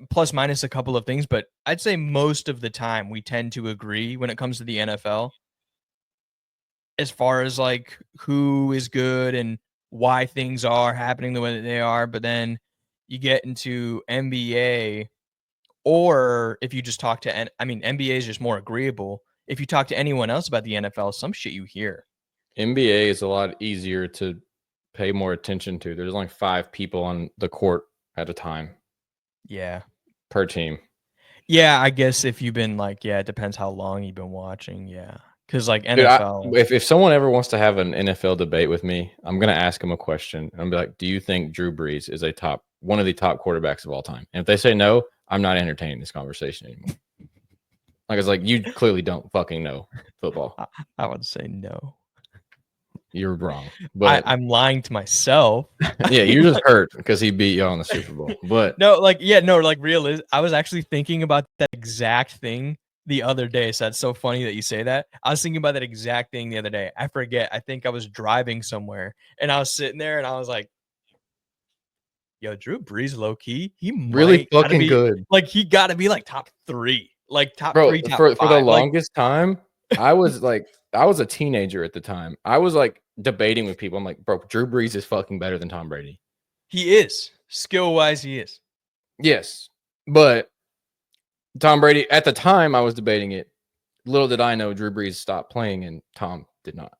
Speaker 3: plus minus a couple of things, but I'd say most of the time we tend to agree when it comes to the NFL as far as like who is good and why things are happening the way that they are. But then you get into NBA, or if you just talk to, NBA is just more agreeable. If you talk to anyone else about the NFL, some shit you hear.
Speaker 2: NBA is a lot easier to pay more attention to. There's only 5 people on the court at a time.
Speaker 3: Yeah.
Speaker 2: Per team.
Speaker 3: Yeah, I guess if you've been like, it depends how long you've been watching. Yeah. Because like NFL.
Speaker 2: Dude, if someone ever wants to have an NFL debate with me, I'm going to ask them a question. I'm be like, do you think Drew Brees is one of the top quarterbacks of all time? And if they say no, I'm not entertaining this conversation anymore. Like, it's like, you clearly don't fucking know football.
Speaker 3: I would say no.
Speaker 2: You're wrong. But
Speaker 3: I'm lying to myself.
Speaker 2: Yeah, you're just hurt because he beat you on the Super Bowl. But
Speaker 3: I was actually thinking about that exact thing the other day. So that's so funny that you say that. I was thinking about that exact thing the other day. I forget. I think I was driving somewhere and I was sitting there and I was like, yo, Drew Brees, low key, he
Speaker 2: really fucking
Speaker 3: be,
Speaker 2: good.
Speaker 3: Like he got to be like top 3, like top
Speaker 2: Bro,
Speaker 3: 3, top
Speaker 2: for
Speaker 3: 5.
Speaker 2: the longest time, I was a teenager at the time. I was like debating with people. I'm like, bro, Drew Brees is fucking better than Tom Brady.
Speaker 3: He is. Skill wise, he is. Yes.
Speaker 2: But Tom Brady, at the time I was debating it. Little did I know Drew Brees stopped playing and Tom did not.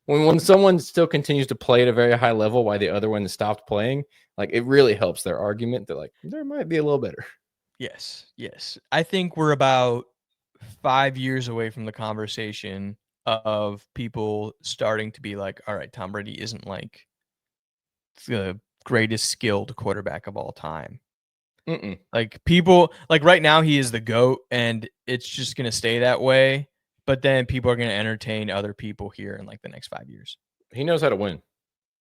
Speaker 2: When someone still continues to play at a very high level while the other one stopped playing, like it really helps their argument that like there might be a little better.
Speaker 3: Yes. I think we're about 5 years away from the conversation of people starting to be like, all right, Tom Brady isn't like the greatest skilled quarterback of all time. Like people, like right now he is the GOAT and it's just going to stay that way. But then people are going to entertain other people here in like the next 5 years.
Speaker 2: He knows how to win.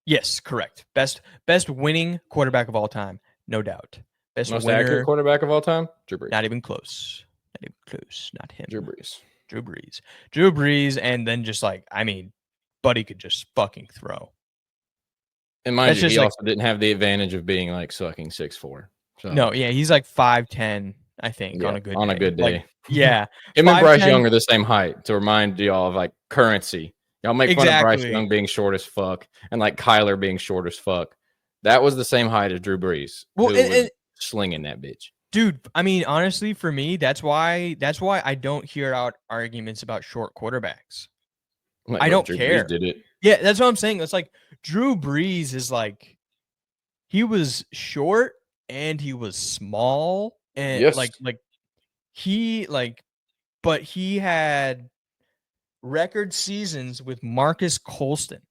Speaker 3: Yes, correct. Best winning quarterback of all time, no doubt. Best
Speaker 2: most
Speaker 3: winner,
Speaker 2: accurate quarterback of all time, Drew Brees.
Speaker 3: Not even close. Not him.
Speaker 2: Drew Brees.
Speaker 3: Drew Brees, and then just like, Buddy could just fucking throw.
Speaker 2: And mind you, he also didn't have the advantage of being like sucking 6'4". So.
Speaker 3: No, yeah, he's like 5'10", I think, on a good day.
Speaker 2: Like,
Speaker 3: yeah.
Speaker 2: Him and Bryce Young are the same height, to remind y'all of like currency. Y'all make fun of Bryce Young being short as fuck and like Kyler being short as fuck. That was the same height as Drew Brees.
Speaker 3: Well, and
Speaker 2: slinging that bitch.
Speaker 3: Dude, honestly, for me, that's why I don't hear out arguments about short quarterbacks.
Speaker 2: Like,
Speaker 3: I don't
Speaker 2: Drew
Speaker 3: care.
Speaker 2: Brees did it.
Speaker 3: Yeah, that's what I'm saying. It's like Drew Brees is like, he was short and he was small and but he had record seasons with Marcus Colston.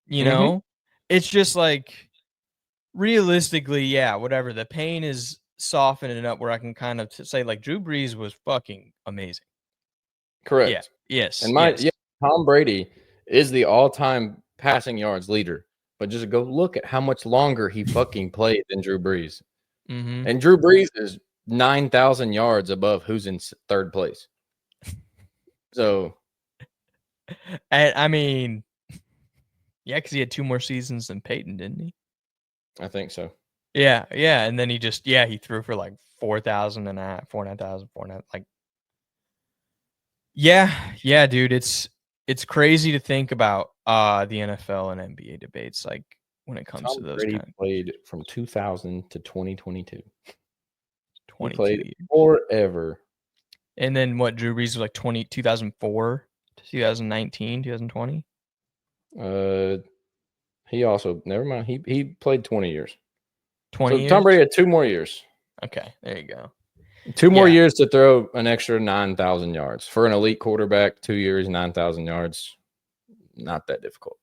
Speaker 3: You know, it's just like realistically, yeah, whatever. The pain is softening up where I can kind of say like Drew Brees was fucking amazing.
Speaker 2: Correct.
Speaker 3: Yeah. Yes.
Speaker 2: And Tom Brady is the all-time passing yards leader. But just go look at how much longer he fucking played than Drew Brees. And Drew Brees is 9,000 yards above who's in third place. So,
Speaker 3: and because he had 2 more seasons than Peyton, didn't he?
Speaker 2: I think so.
Speaker 3: Yeah. And then he threw for like 4,000 and 4,900, like. Yeah, dude. It's crazy to think about the NFL and NBA debates, like when it comes to those.
Speaker 2: Brady played from 2000 to 2022. He played forever.
Speaker 3: And then what? Drew Brees was like 2004 to 2019, 2020.
Speaker 2: He also never mind. He played 20 years.
Speaker 3: 20
Speaker 2: so
Speaker 3: years?
Speaker 2: Tom Brady had 2 more years.
Speaker 3: Okay, there you go.
Speaker 2: 2 more years to throw an extra 9,000 yards for an elite quarterback. 2 years, 9,000 yards. Not that difficult.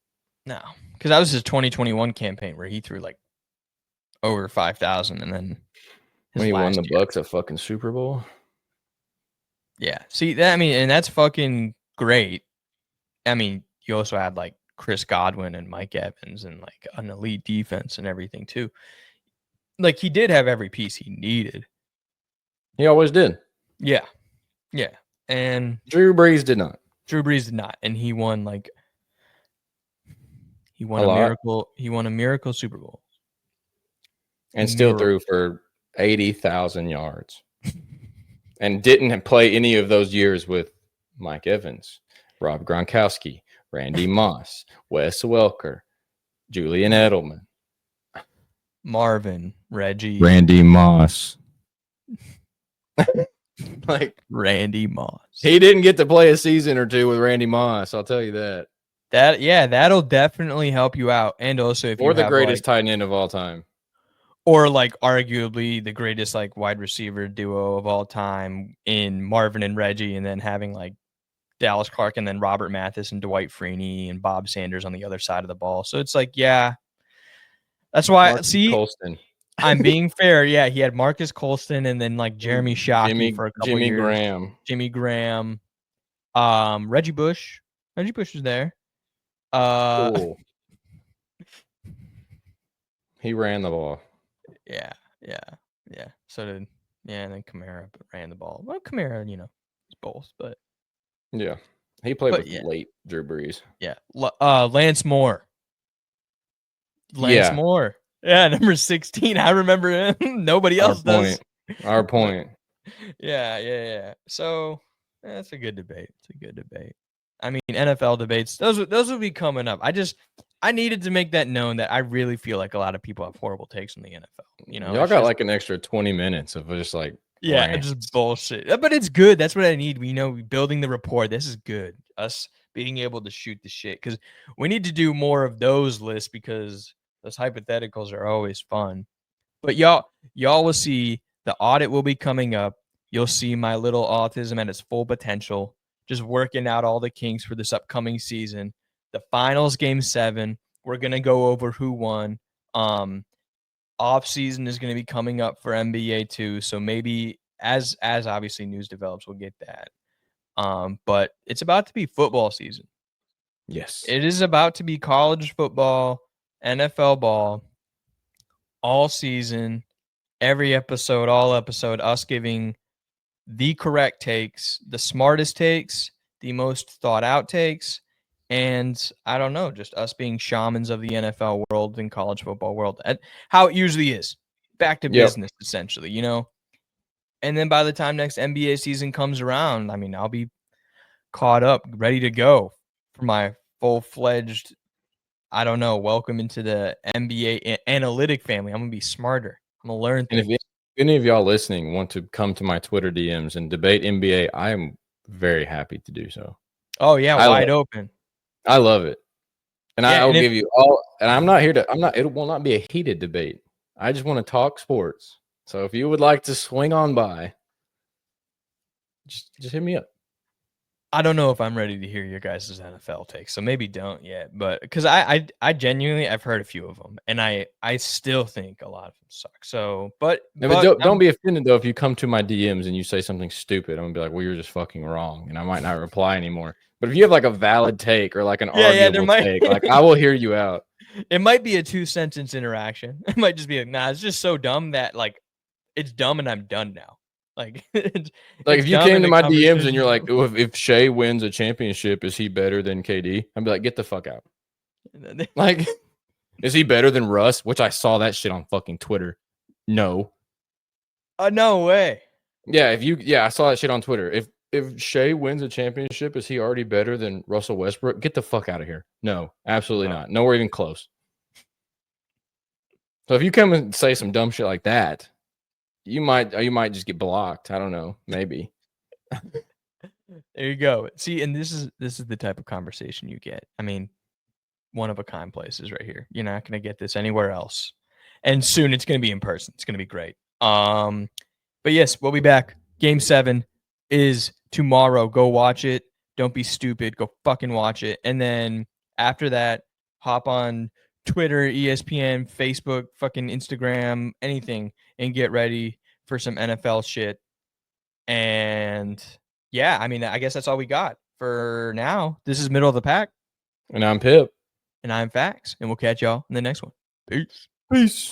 Speaker 3: No, because that was his 2021 campaign where he threw like over 5,000, and then
Speaker 2: when he won the Bucks a fucking Super Bowl.
Speaker 3: Yeah, see that. I mean, and that's fucking great. I mean, you also had like Chris Godwin and Mike Evans and like an elite defense and everything too. Like he did have every piece he needed.
Speaker 2: He always did.
Speaker 3: Yeah, yeah. And
Speaker 2: Drew Brees did not.
Speaker 3: And he won like a miracle. He won a miracle Super Bowl,
Speaker 2: and still threw for 80,000 yards, and didn't play any of those years with Mike Evans, Rob Gronkowski, Randy Moss, Wes Welker, Julian Edelman,
Speaker 3: Marvin, Reggie,
Speaker 2: Randy Moss. Like
Speaker 3: Randy Moss.
Speaker 2: He didn't get to play a season or two with Randy Moss, I'll tell you that.
Speaker 3: That'll definitely help you out. And also if
Speaker 2: you're the greatest tight end of all time.
Speaker 3: Or like arguably the greatest like wide receiver duo of all time in Marvin and Reggie, and then having like Dallas Clark and then Robert Mathis and Dwight Freeney and Bob Sanders on the other side of the ball. So it's like, yeah. That's why
Speaker 2: Colston.
Speaker 3: I'm being fair. Yeah, he had Marcus Colston and then like Jeremy Shockey for a couple years. Jimmy Graham. Reggie Bush. Reggie Bush was there.
Speaker 2: Cool. He ran the ball.
Speaker 3: Yeah. So did and then Kamara ran the ball. Well, Kamara, he's both, but
Speaker 2: yeah, he played with late Drew Brees.
Speaker 3: Yeah, Lance Moore. Moore. Yeah, number 16. I remember him. Nobody else does.
Speaker 2: Our point.
Speaker 3: Yeah. So that's a good debate. I mean, NFL debates, those will be coming up. I needed to make that known that I really feel like a lot of people have horrible takes in the NFL.
Speaker 2: Y'all got like an extra 20 minutes of just like
Speaker 3: just bullshit. But it's good. That's what I need. Building the rapport. This is good. Us being able to shoot the shit, because we need to do more of those lists, because those hypotheticals are always fun. But y'all will see the audit will be coming up. You'll see my little autism at its full potential. Just working out all the kinks for this upcoming season. The finals, game 7. We're gonna go over who won. Off season is gonna be coming up for NBA too. So maybe as obviously news develops, we'll get that. But it's about to be football season.
Speaker 2: Yes,
Speaker 3: it is about to be college football, NFL ball, all season, every episode, all episode. Us giving the correct takes, the smartest takes, the most thought out takes. And I don't know, just us being shamans of the NFL world and college football world, how it usually is. Back to business, essentially, And then by the time next NBA season comes around, I mean, I'll be caught up, ready to go for my full-fledged, welcome into the NBA analytic family. I'm going to be smarter. I'm going to learn things.
Speaker 2: And if any of y'all listening want to come to my Twitter DMs and debate NBA, I am very happy to do so.
Speaker 3: Oh, yeah, wide open.
Speaker 2: I love it. And I will give you all, and it will not be a heated debate. I just want to talk sports. So if you would like to swing on by, just hit me up.
Speaker 3: I don't know if I'm ready to hear your guys' NFL takes, so maybe don't yet. But because I genuinely, I've heard a few of them, and I still think a lot of them suck. So, but
Speaker 2: don't be offended though if you come to my DMs and you say something stupid. I'm gonna be like, well, you're just fucking wrong, and I might not reply anymore. But if you have like a valid take or like an arguable take, like I will hear you out.
Speaker 3: It might be a 2-sentence interaction. It might just be like, nah, it's just so dumb that like it's dumb and I'm done now. Like,
Speaker 2: if you came to my DMs and you're like, if Shea wins a championship, is he better than KD? I'd be like, get the fuck out. Like, is he better than Russ? Which I saw that shit on fucking Twitter. No.
Speaker 3: No way.
Speaker 2: Yeah, I saw that shit on Twitter. If Shea wins a championship, is he already better than Russell Westbrook? Get the fuck out of here. No, absolutely not. Nowhere even close. So if you come and say some dumb shit like that, You might just get blocked. I don't know. Maybe.
Speaker 3: There you go. See, and this is the type of conversation you get. I mean, one of a kind places right here. You're not going to get this anywhere else. And soon it's going to be in person. It's going to be great. But yes, we'll be back. Game 7 is tomorrow. Go watch it. Don't be stupid. Go fucking watch it. And then after that, hop on Twitter, ESPN, Facebook, fucking Instagram, anything, and get ready for some NFL shit. And yeah, I mean, I guess that's all we got for now. This is Middle of the Pack.
Speaker 2: And I'm Pip.
Speaker 3: And I'm Fax. And we'll catch y'all in the next one. Peace.
Speaker 2: Peace.